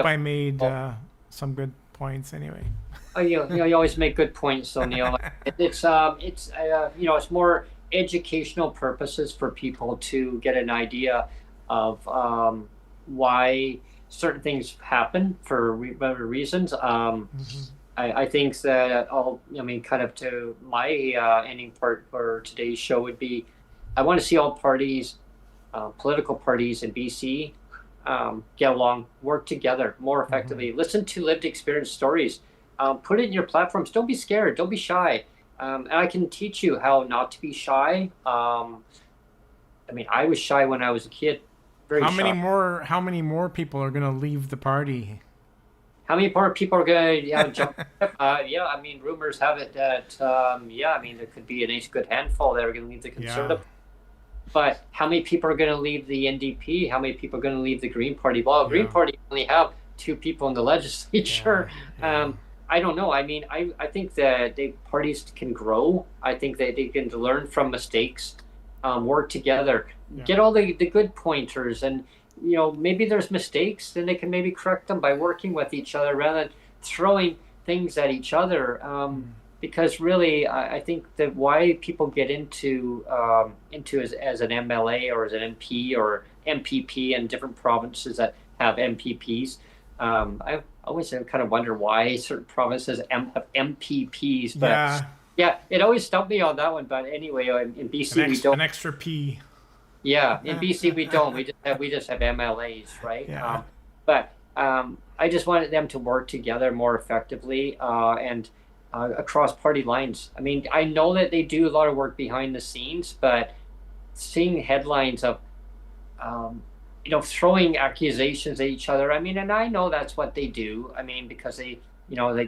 I made some good points anyway. You always make good points, so Neil. It's more educational purposes for people to get an idea of why certain things happen for whatever reasons. I think that kind of to my ending part for today's show would be, I want to see all parties, political parties in BC, get along, work together more effectively. Listen to lived experience stories. Put it in your platforms. Don't be scared. Don't be shy. And I can teach you how not to be shy. I was shy when I was a kid. How many more people are going to leave the party? How many more people are going to jump? Rumors have it that there could be a nice good handful that are going to leave the Conservative. Yeah. But how many people are going to leave the NDP? How many people are going to leave the Green Party? Well, Green Party only have 2 people in the legislature. I don't know. I think that parties can grow. I think that they can learn from mistakes, work together, get all the good pointers, and maybe there's mistakes, then they can maybe correct them by working with each other rather than throwing things at each other. Because really, I think that why people get into as an MLA or as an MP or MPP in different provinces that have MPPs. I always kind of wonder why certain provinces have MPPs, but it always stumped me on that one. But anyway, in BC we don't. An extra P. Yeah, in BC we don't. We just have MLAs, right? Yeah. I just wanted them to work together more effectively and across party lines. I know that they do a lot of work behind the scenes, but seeing headlines of throwing accusations at each other. And I know that's what they do. Because they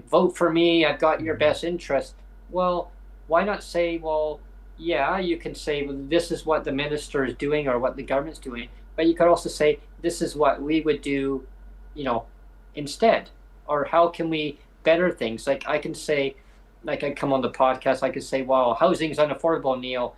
vote for me. I've got your best interest. Well, why not say, well, yeah, you can say, well, this is what the minister is doing or what the government's doing. But you could also say, this is what we would do, instead. Or how can we better things? Like I can say, like I come on the podcast, I could say, well, housing's unaffordable, Neil.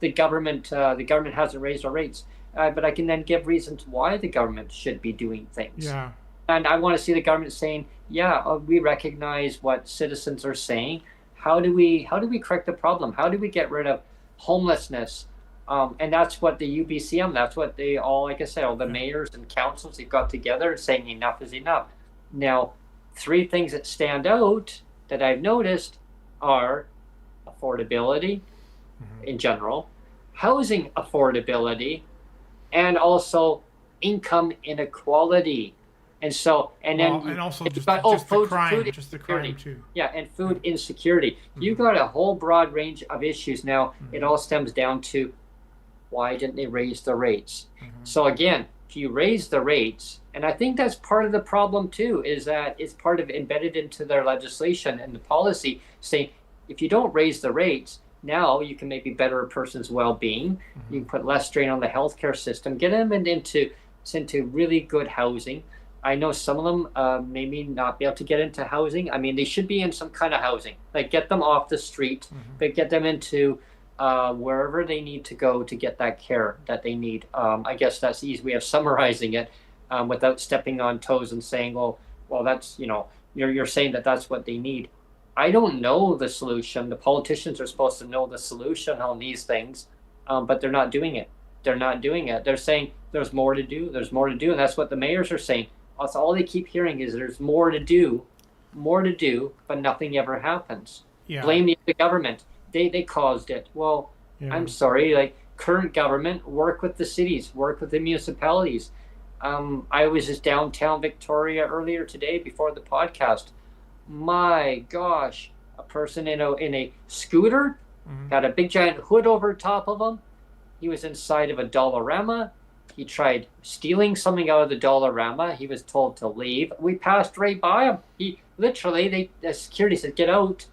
The government hasn't raised our rates. But I can then give reasons why the government should be doing things. Yeah. And I want to see the government saying, we recognize what citizens are saying. How do we correct the problem? How do we get rid of homelessness? And that's what the UBCM, that's what they all, like I said, all the mayors and councils, they've got together and saying enough is enough. Now, 3 things that stand out that I've noticed are affordability in general, housing affordability, and also income inequality. And also just the crime too. Yeah, and food insecurity. You've got a whole broad range of issues. Now, it all stems down to why didn't they raise the rates? So again, if you raise the rates, and I think that's part of the problem too, is that it's part of embedded into their legislation and the policy saying, if you don't raise the rates, now you can maybe better a person's well-being. You can put less strain on the healthcare system, get them into really good housing. I know some of them maybe not be able to get into housing. They should be in some kind of housing, like get them off the street, but get them into wherever they need to go to get that care that they need. I guess that's the easy way of summarizing it without stepping on toes and saying, well, that's, you're saying that that's what they need. I don't know the solution. The politicians are supposed to know the solution on these things, but they're not doing it. They're saying there's more to do. There's more to do. And that's what the mayors are saying. That's all they keep hearing is there's more to do, but nothing ever happens. Yeah. Blame the government. They caused it. Well, I'm sorry, current government, work with the cities, work with the municipalities. I was just downtown Victoria earlier today before the podcast. My gosh, a person in a scooter had a big giant hood over top of him. He was inside of a Dollarama. He tried stealing something out of the Dollarama. He was told to leave. We passed right by him. He literally, the security said, "Get out."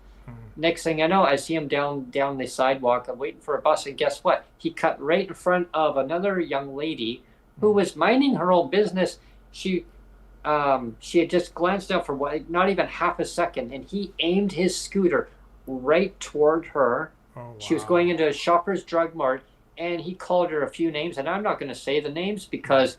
Next thing I know, I see him down the sidewalk. I'm waiting for a bus, and guess what? He cut right in front of another young lady who was minding her own business. She had just glanced out for not even half a second, and he aimed his scooter right toward her. Oh, wow. She was going into a Shoppers Drug Mart, and he called her a few names, and I'm not going to say the names because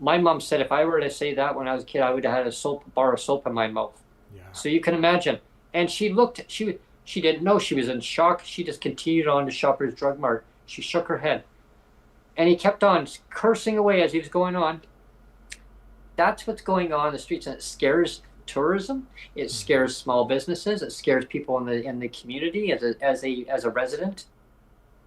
my mom said if I were to say that when I was a kid, I would have had a bar of soap in my mouth. Yeah. So you can imagine. And she didn't know. She was in shock. She just continued on to Shoppers Drug Mart. She shook her head. And he kept on cursing away as he was going on. That's what's going on in the streets, and it scares tourism. It scares small businesses. It scares people in the community as a resident.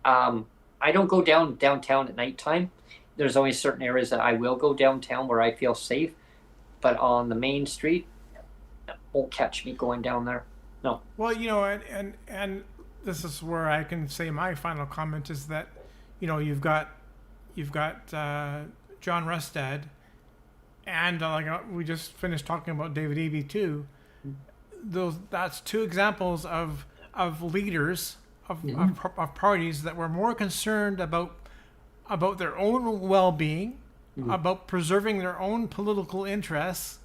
I don't go downtown at nighttime. There's only certain areas that I will go downtown where I feel safe, but on the main street, won't catch me going down there. No. Well, and this is where I can say my final comment is that, you've got John Rustad, and we just finished talking about David Eby too. That's two examples of leaders of parties that were more concerned about their own well-being, about preserving their own political interests.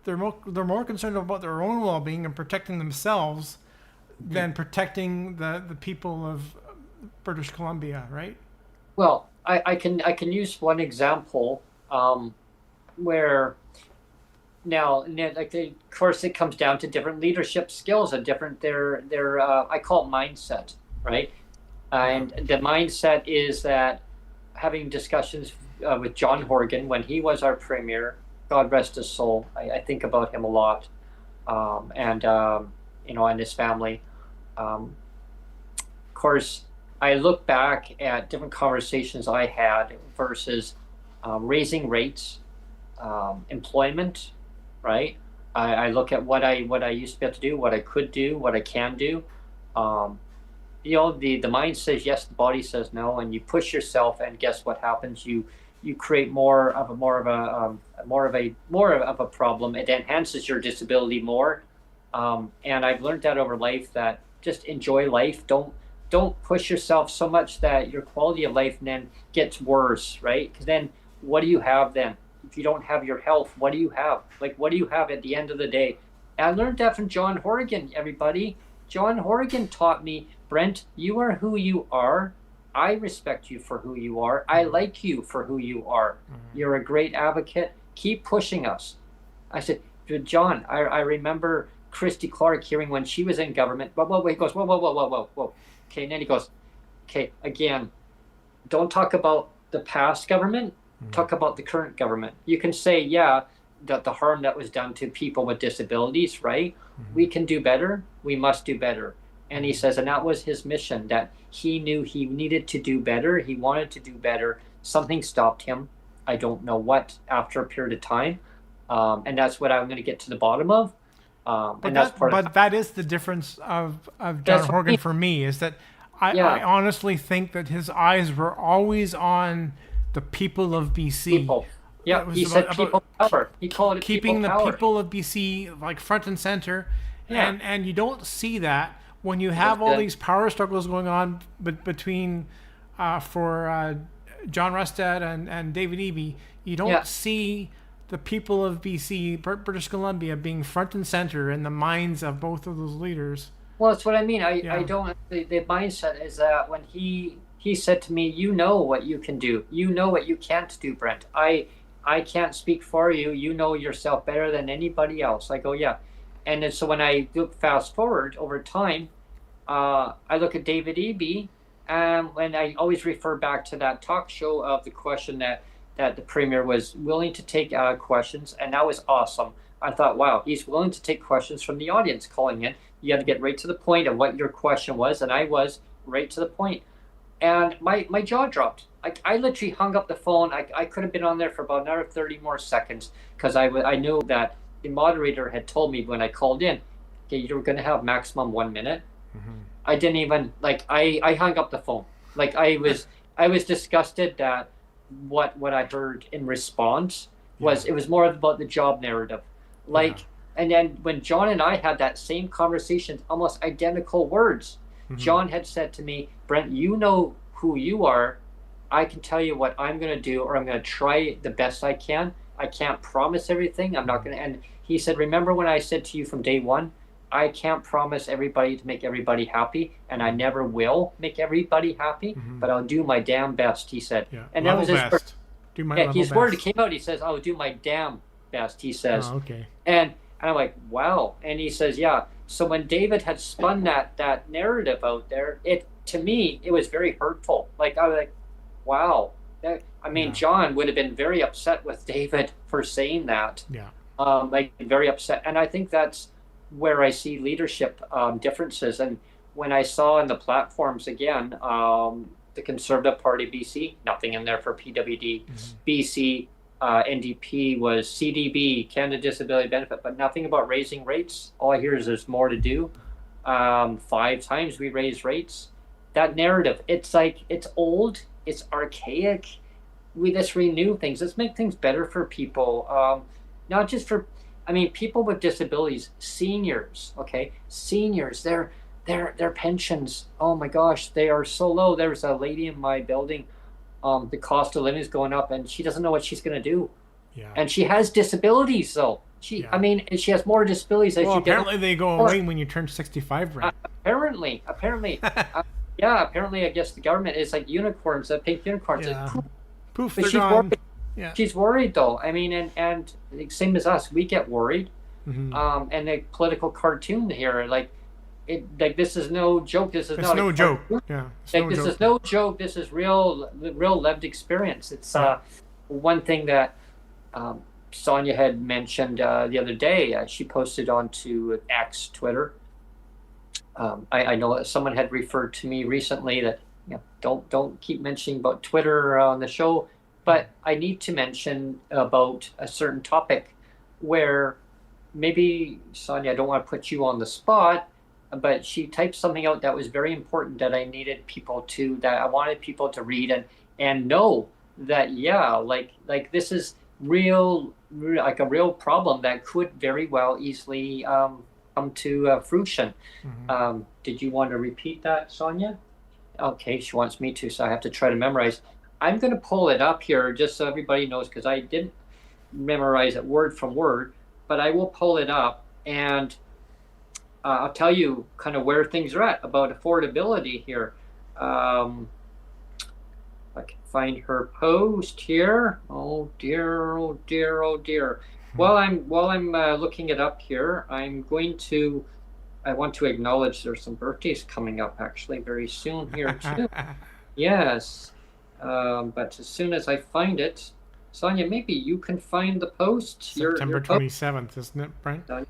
They're more concerned about their own well-being and protecting themselves than protecting the people of British Columbia, right? Well, I can use one example where now, of course, it comes down to different leadership skills and different their I call it mindset, right? And the mindset is that having discussions with John Horgan when he was our premier, God rest his soul. I think about him a lot, and his family. Of course, I look back at different conversations I had versus raising rates, employment, right? I look at what I used to be able to do, what I could do, what I can do. The mind says yes, the body says no, and you push yourself, and guess what happens? You create more of a problem. It enhances your disability more. And I've learned that over life, that just enjoy life. Don't push yourself so much that your quality of life then gets worse, right? Because then what do you have then? If you don't have your health, what do you have? What do you have at the end of the day? And I learned that from John Horgan, everybody. John Horgan taught me, Brent, you are who you are. I respect you for who you are. I like you for who you are. You're a great advocate. Keep pushing us. I said, John, I remember Christy Clark hearing when she was in government. Whoa. He goes, whoa. Okay, and then he goes, okay, again, don't talk about the past government. Talk about the current government. You can say, yeah, that the harm that was done to people with disabilities, right? We can do better. We must do better. And he says, and that was his mission, that he knew he needed to do better. He wanted to do better. Something stopped him. I don't know what, after a period of time. And that's what I'm going to get to the bottom of. That is the difference of John Horgan for me, is that I honestly think that his eyes were always on the people of BC. People. Yeah, he said people power. He called it keeping the power. People of BC front and center. Yeah. And you don't see that when you have all these power struggles going on between for John Rustad and David Eby. You don't see the people of BC, British Columbia, being front and center in the minds of both of those leaders. Well, that's what I mean. I don't. The mindset is that when he said to me, "You know what you can do. You know what you can't do, Brent. I can't speak for you. You know yourself better than anybody else." I go, yeah. And then so when I look fast forward over time, I look at David Eby, and I always refer back to that talk show of the question that the premier was willing to take questions, and that was awesome. I thought, wow, he's willing to take questions from the audience calling in. You had to get right to the point of what your question was, and I was right to the point. And my jaw dropped. I literally hung up the phone. I could have been on there for about another 30 more seconds, because I knew that the moderator had told me when I called in, okay, you were going to have maximum 1 minute. I didn't even, I hung up the phone. I was disgusted that what I heard in response was, it was more about the job narrative. And then when John and I had that same conversation, almost identical words, John had said to me, Brent, you know who you are. I can tell you what I'm going to do, or I'm going to try the best I can. I can't promise everything. I'm not going to. And he said, remember when I said to you from day one, I can't promise everybody to make everybody happy, and I never will make everybody happy, but I'll do my damn best, he said. Yeah. And that was his word. His word came out. He says, I'll do my damn best, he says. Oh, okay. And And I'm like, wow. And he says, yeah. So when David had spun that narrative out there, to me, it was very hurtful. Like, I was like, wow. John would have been very upset with David for saying that. Yeah. Like, very upset. And I think that's where I see leadership differences. And when I saw in the platforms again, the Conservative Party BC, nothing in there for PWD. BC NDP was CDB, Canada Disability Benefit, but nothing about raising rates. All I hear is there's more to do. 5 times we raise rates. That narrative, it's like, it's old, it's archaic. Let's renew things. Let's make things better for people. Not just for, people with disabilities, seniors, okay? Seniors, their pensions, oh my gosh, they are so low. There's a lady in my building, the cost of living is going up and she doesn't know what she's going to do. Yeah. And she has disabilities, though. She has more disabilities. Apparently they go away when you turn 65, right? Apparently. Apparently, I guess the government is like unicorns, pink unicorns. Yeah. Like, poof, but they're she's gone. worried. Yeah. She's worried, though. And same as us, we get worried. Mm-hmm. And the political cartoon here, this is no joke. This is no joke. Yeah. This is no joke. This is real lived experience. It's one thing that Sonia had mentioned the other day. She posted onto X, Twitter. I know someone had referred to me recently that don't keep mentioning about Twitter on the show, but I need to mention about a certain topic where maybe, Sonia, I don't want to put you on the spot, but she typed something out that was very important that I wanted people to read and know that, like this is real, like a real problem that could very well easily come to fruition. Mm-hmm. Did you want to repeat that, Sonia? Okay, she wants me to, so I have to try to memorize. I'm going to pull it up here just so everybody knows, because I didn't memorize it word from word, but I will pull it up and I'll tell you kind of where things are at about affordability here. I can find her post here. Oh dear. While I'm looking it up here, I want to acknowledge there's some birthdays coming up actually very soon here too. Yes. But as soon as I find it, Sonia, maybe you can find the post. September 27th, isn't it, Brent? Sonia,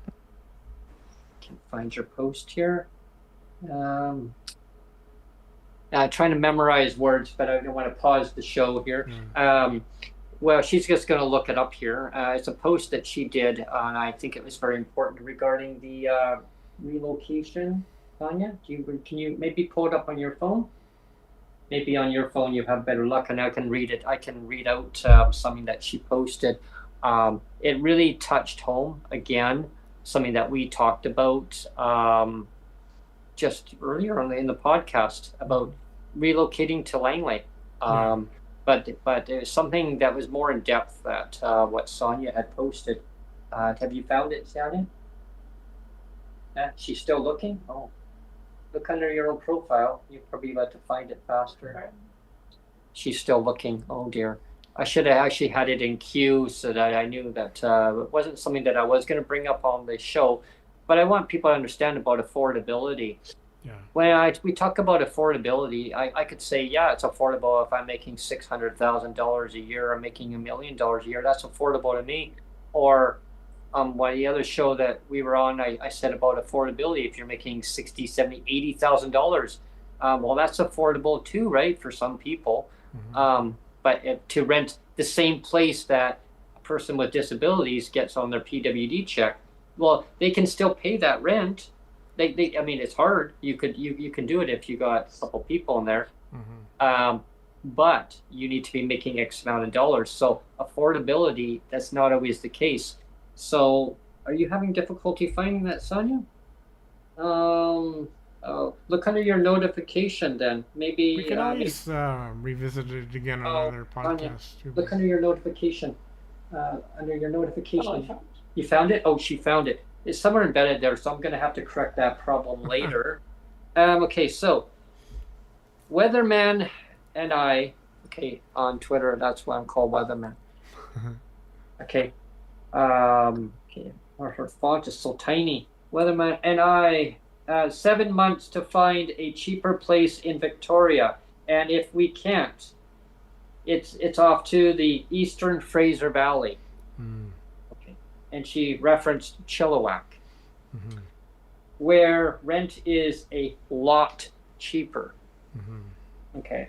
can find your post here. I'm trying to memorize words, but I don't want to pause the show here. Well, she's just going to look it up here. It's a post that she did, and I think it was very important regarding the relocation. Sonia, can you maybe pull it up on your phone? Maybe on your phone you have better luck, and I can read it. I can read out something that she posted. It really touched home again, something that we talked about just earlier in the podcast about relocating to Langley. But it was something that was more in depth that what Sonia had posted. Have you found it, Sonia? She's still looking? Oh. Look under your own profile. You probably like to find it faster. She's still looking. Oh dear. I should have actually had it in queue so that I knew that it wasn't something that I was going to bring up on the show, but I want people to understand about affordability. Yeah. When we talk about affordability, I could say, yeah, it's affordable if I'm making $600,000 a year or making $1 million a year. That's affordable to me. Or the other show that we were on, I said about affordability. If you're making $60,000, $70,000, $80,000, well, that's affordable too, right? For some people. Mm-hmm. But to rent the same place that a person with disabilities gets on their PWD check, well, they can still pay that rent. It's hard. You can do it if you got a couple people in there. Mm-hmm. But you need to be making X amount of dollars. So affordability, that's not always the case. So are you having difficulty finding that, Sonia? Look under your notification then. Maybe we can always revisit it again on another podcast. Sonia, look under your notification. Under your notification. You found it? Oh, she found it. It's somewhere embedded there, so I'm going to have to correct that problem later. Okay, so Weatherman and I, on Twitter, that's why I'm called Weatherman. Okay. her font is so tiny. Weatherman and I, 7 months to find a cheaper place in Victoria, and if we can't, it's off to the Eastern Fraser Valley. Okay. And she referenced Chilliwack, where rent is a lot cheaper. Okay.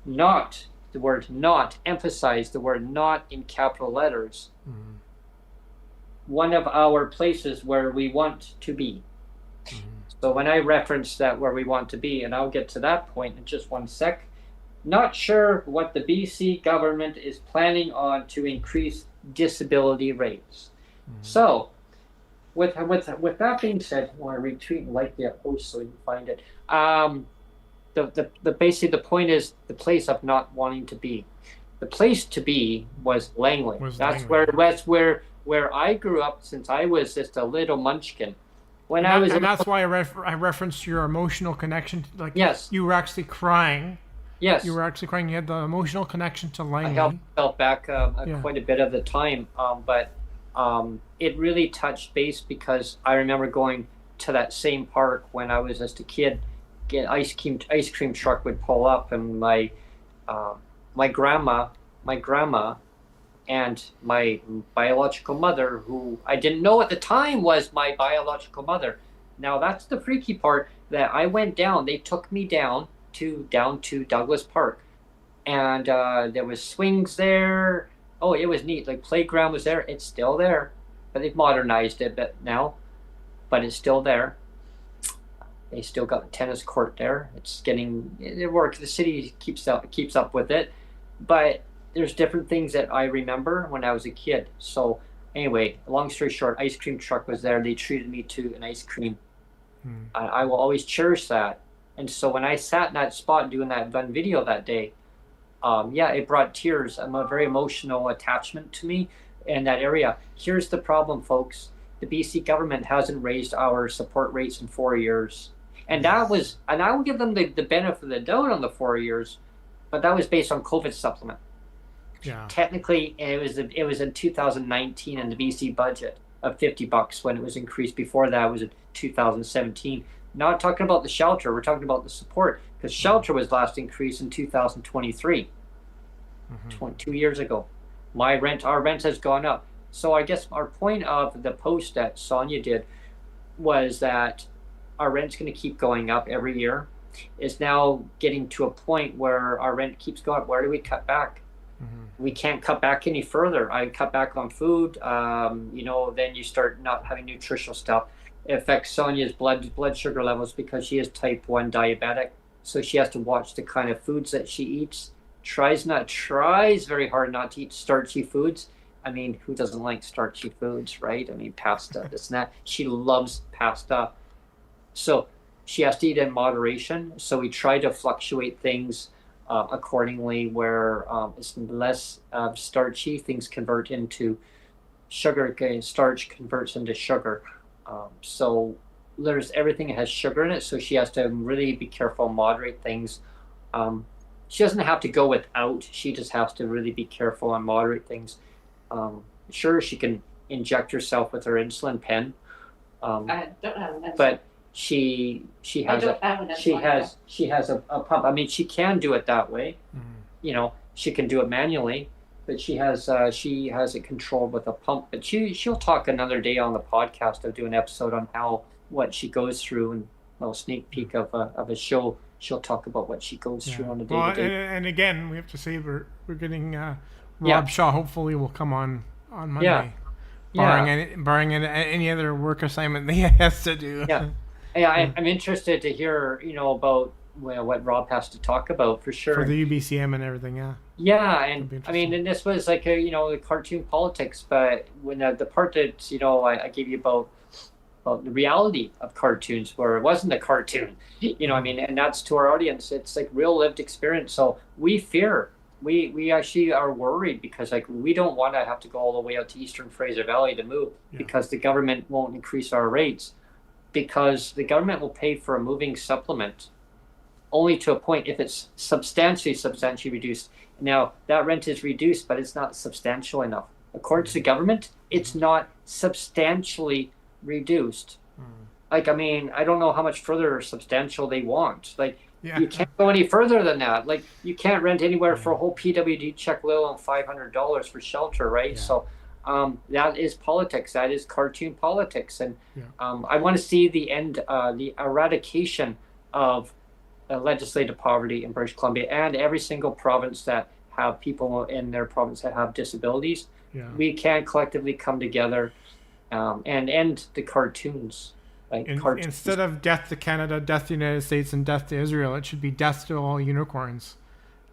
Not the word not, emphasize the word not in capital letters. One of our places where we want to be. So when I reference that where we want to be, and I'll get to that point in just one sec, not sure what the BC government is planning on to increase disability rates. So with that being said, I want to retweet and like the post so you can find it. The basically the point is the place of not wanting to be. The place to be was Langley. That's where I grew up since I was just a little munchkin. That's why I referenced your emotional connection. Like, yes, you were actually crying. Yes, you were actually crying. You had the emotional connection to Langley. I held myself back quite a bit of the time, but it really touched base because I remember going to that same park when I was just a kid. Get ice cream truck would pull up, and my grandma and my biological mother, who I didn't know at the time was my biological mother. Now that's the freaky part, that I went down. They took me down to Douglas Park, and there was swings there. Oh, it was neat. Like, playground was there. It's still there, but they've modernized it a bit now, but it's still there. They still got the tennis court there. It works. The city keeps up with it, but there's different things that I remember when I was a kid. So anyway, long story short, ice cream truck was there. They treated me to an ice cream. I will always cherish that. And so when I sat in that spot doing that one video that day, it brought tears. I'm a very emotional attachment to me in that area. Here's the problem, folks. The BC government hasn't raised our support rates in 4 years. And I will give them the benefit of the doubt on the 4 years, but that was based on COVID supplement. Yeah. Technically, it was in 2019 in the BC budget of $50 when it was increased. Before that, it was in 2017. Not talking about the shelter, we're talking about the support, because shelter was last increased in 2023, 2 years ago. Our rent has gone up. So I guess our point of the post that Sonia did was that our rent's going to keep going up every year. It's now getting to a point where our rent keeps going up. Where do we cut back? We can't cut back any further. I cut back on food. Then you start not having nutritional stuff. It affects Sonia's blood sugar levels because she is type 1 diabetic. So she has to watch the kind of foods that she eats. Tries very hard not to eat starchy foods. I mean, who doesn't like starchy foods, right? I mean, pasta, this and that. She loves pasta. So she has to eat in moderation. So we try to fluctuate things accordingly, where it's less starchy. Things convert into sugar. Starch converts into sugar. So there's everything that has sugar in it. So she has to really be careful and moderate things. She doesn't have to go without. She just has to really be careful and moderate things. Sure, she can inject herself with her insulin pen. I don't have an insulin. But she has a pump. I mean, she can do it that way. She can do it manually, but she has it controlled with a pump. But she'll talk another day on the podcast. I'll do an episode on what she goes through, and a sneak peek of a show. She'll talk about what she goes through on a day-to-day. And again, we have to say we're getting Rob Shaw. Hopefully, will come on Monday. Barring any other work assignment that he has to do. I'm interested to hear about what Rob has to talk about for sure. For the UBCM and everything, and I mean, and this was like the cartoon politics, but when the part that I gave you about the reality of cartoons, where it wasn't a cartoon, I mean, and that's to our audience. It's like real lived experience. So we fear. We actually are worried because we don't want to have to go all the way out to Eastern Fraser Valley to move because the government won't increase our rates, because the government will pay for a moving supplement only to a point if it's substantially reduced. Now that rent is reduced, but it's not substantial enough. according to the government, it's not substantially reduced. Like, I mean, I don't know how much further substantial they want. Like, you can't go any further than that. Like, you can't rent anywhere for a whole PWD check, let alone $500 for shelter, right? So that is politics. That is cartoon politics. And I want to see the end, the eradication of legislative poverty in British Columbia and every single province that have people in their province that have disabilities. We can collectively come together and end the cartoons. Like instead of death to Canada, death to the United States, and death to Israel, it should be death to all unicorns.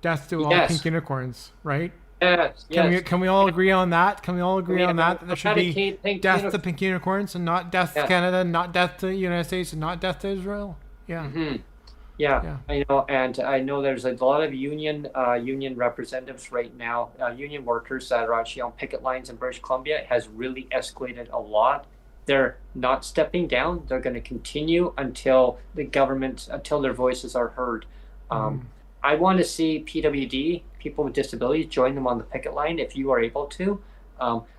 Death to all pink unicorns, right? Yes. Can we all agree on that? Can we all agree on that? That there should be death to pink unicorns and not death to Canada, not death to the United States, and not death to Israel? Yeah, I know, and I know there's a lot of union representatives right now, union workers that are actually on picket lines in British Columbia. It has really escalated a lot. They're not stepping down. They're going to continue until until their voices are heard. I want to see PWD, people with disabilities, join them on the picket line if you are able to.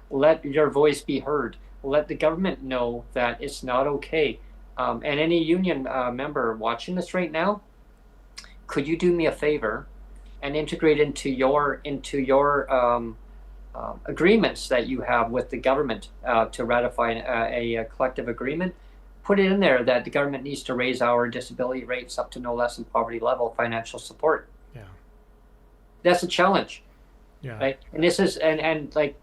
Let your voice be heard. Let the government know that it's not okay. And any union member watching this right now, could you do me a favor and integrate into your agreements that you have with the government to ratify a collective agreement? Put it in there that the government needs to raise our disability rates up to no less than poverty level financial support. That's a challenge. Right. And this is like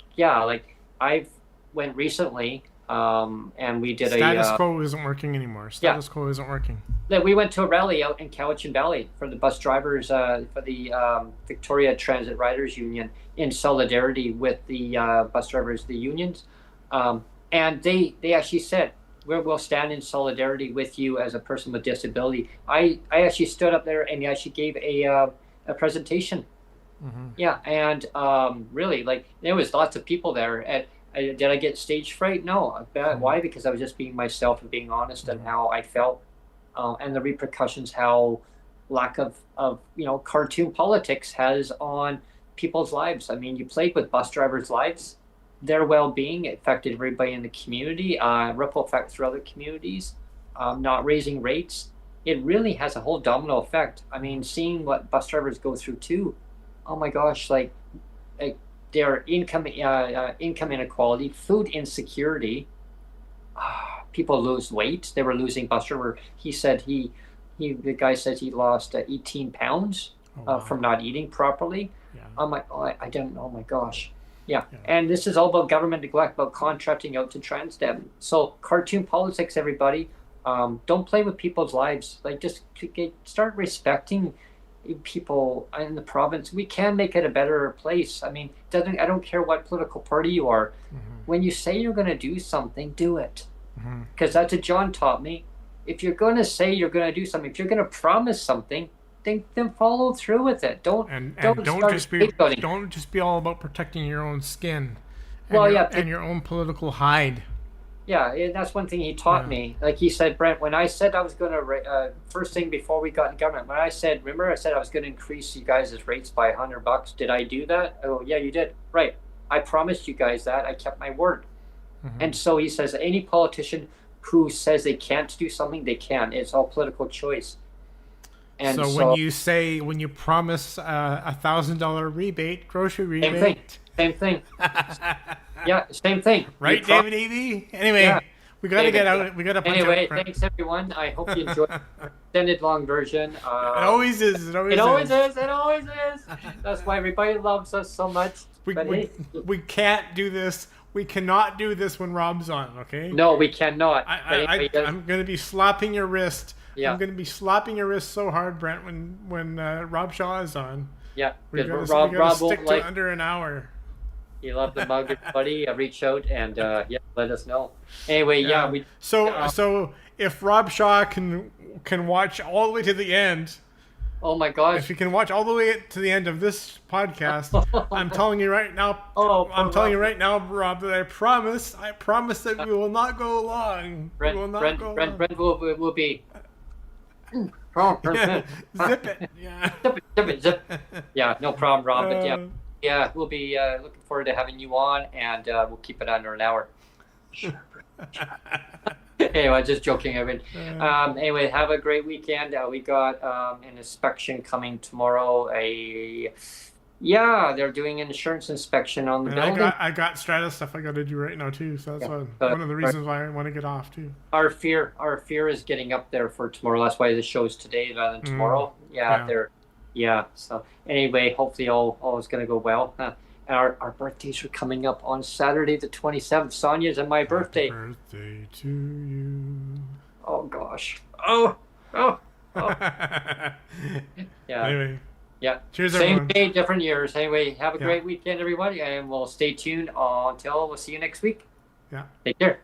I've went recently. And we did status quo isn't working anymore. Status quo isn't working. We went to a rally out in Cowichan Valley for the bus drivers, for the Victoria Transit Riders Union, in solidarity with the bus drivers, the unions. And they actually said, we'll stand in solidarity with you as a person with disability. I actually stood up there and actually gave a presentation. And really, like, there was lots of people there. Did I get stage fright? No. Why? Because I was just being myself and being honest and how I felt, and the repercussions, how lack of cartoon politics has on people's lives. I mean, you played with bus drivers' lives, their well-being affected everybody in the community, ripple effect through other communities, not raising rates. It really has a whole domino effect. I mean, seeing what bus drivers go through too. Oh my gosh, like their income inequality, food insecurity. People lose weight. They were losing. Bus driver, he said the guy says he lost 18 pounds from not eating properly. I'm like, I don't know. Oh my gosh. And this is all about government neglect, about contracting out to Transdev. So cartoon politics, everybody. Don't play with people's lives. Like, just start respecting people in the province. We can make it a better place. I mean, I don't care what political party you are. When you say you're going to do something, do it. Because that's what John taught me. If you're going to say you're going to do something, if you're going to promise something, then follow through with it. Don't just be all about protecting your own skin. And your own political hide. Yeah, and that's one thing he taught me. Like he said, Brent, when I said I was going to, first thing before we got in government, when I said I was going to increase you guys' rates by $100. Did I do that? Oh, yeah, you did. Right. I promised you guys that. I kept my word. And so he says, any politician who says they can't do something, they can. It's all political choice. And so when you promise a $1,000 rebate, grocery rebate. Same thing. Yeah, same thing. Right, David Eby? Anyway, we got to get out. We got to punch out. Anyway, thanks everyone. I hope you enjoyed the extended long version. It always is. It always is. That's why everybody loves us so much. We can't do this. We cannot do this when Rob's on, okay? No, we cannot. I'm going to be slapping your wrist. Yeah. I'm going to be slapping your wrist so hard, Brent, when Rob Shaw is on. Yeah, because Rob won't like under an hour. You love the mug, everybody. Reach out and let us know. Anyway, So if Rob Shaw can watch all the way to the end. Oh my gosh! If you can watch all the way to the end of this podcast, I'm telling you right now. I'm telling you right now, Rob, that I promise that we will not go long. Brent will be. Zip it. Yeah. Zip it. Yeah, no problem, Rob. But yeah, we'll be looking forward to having you on, and we'll keep it under an hour. Anyway, just joking. Anyway, have a great weekend. We got an inspection coming tomorrow. They're doing an insurance inspection on the building. I got strata stuff I got to do right now too, so that's one of the reasons why I want to get off too. Our fear is getting up there for tomorrow. That's why the show's today rather than tomorrow. So anyway, hopefully all is going to go well. And our birthdays are coming up on Saturday the 27th. Sonia's and my birthday. Happy birthday to you. Oh gosh. Oh. Anyway. Yeah. Cheers, Same everyone. day, different years. Anyway, have a great weekend, everybody, and we'll stay tuned until we'll see you next week. Yeah. Take care.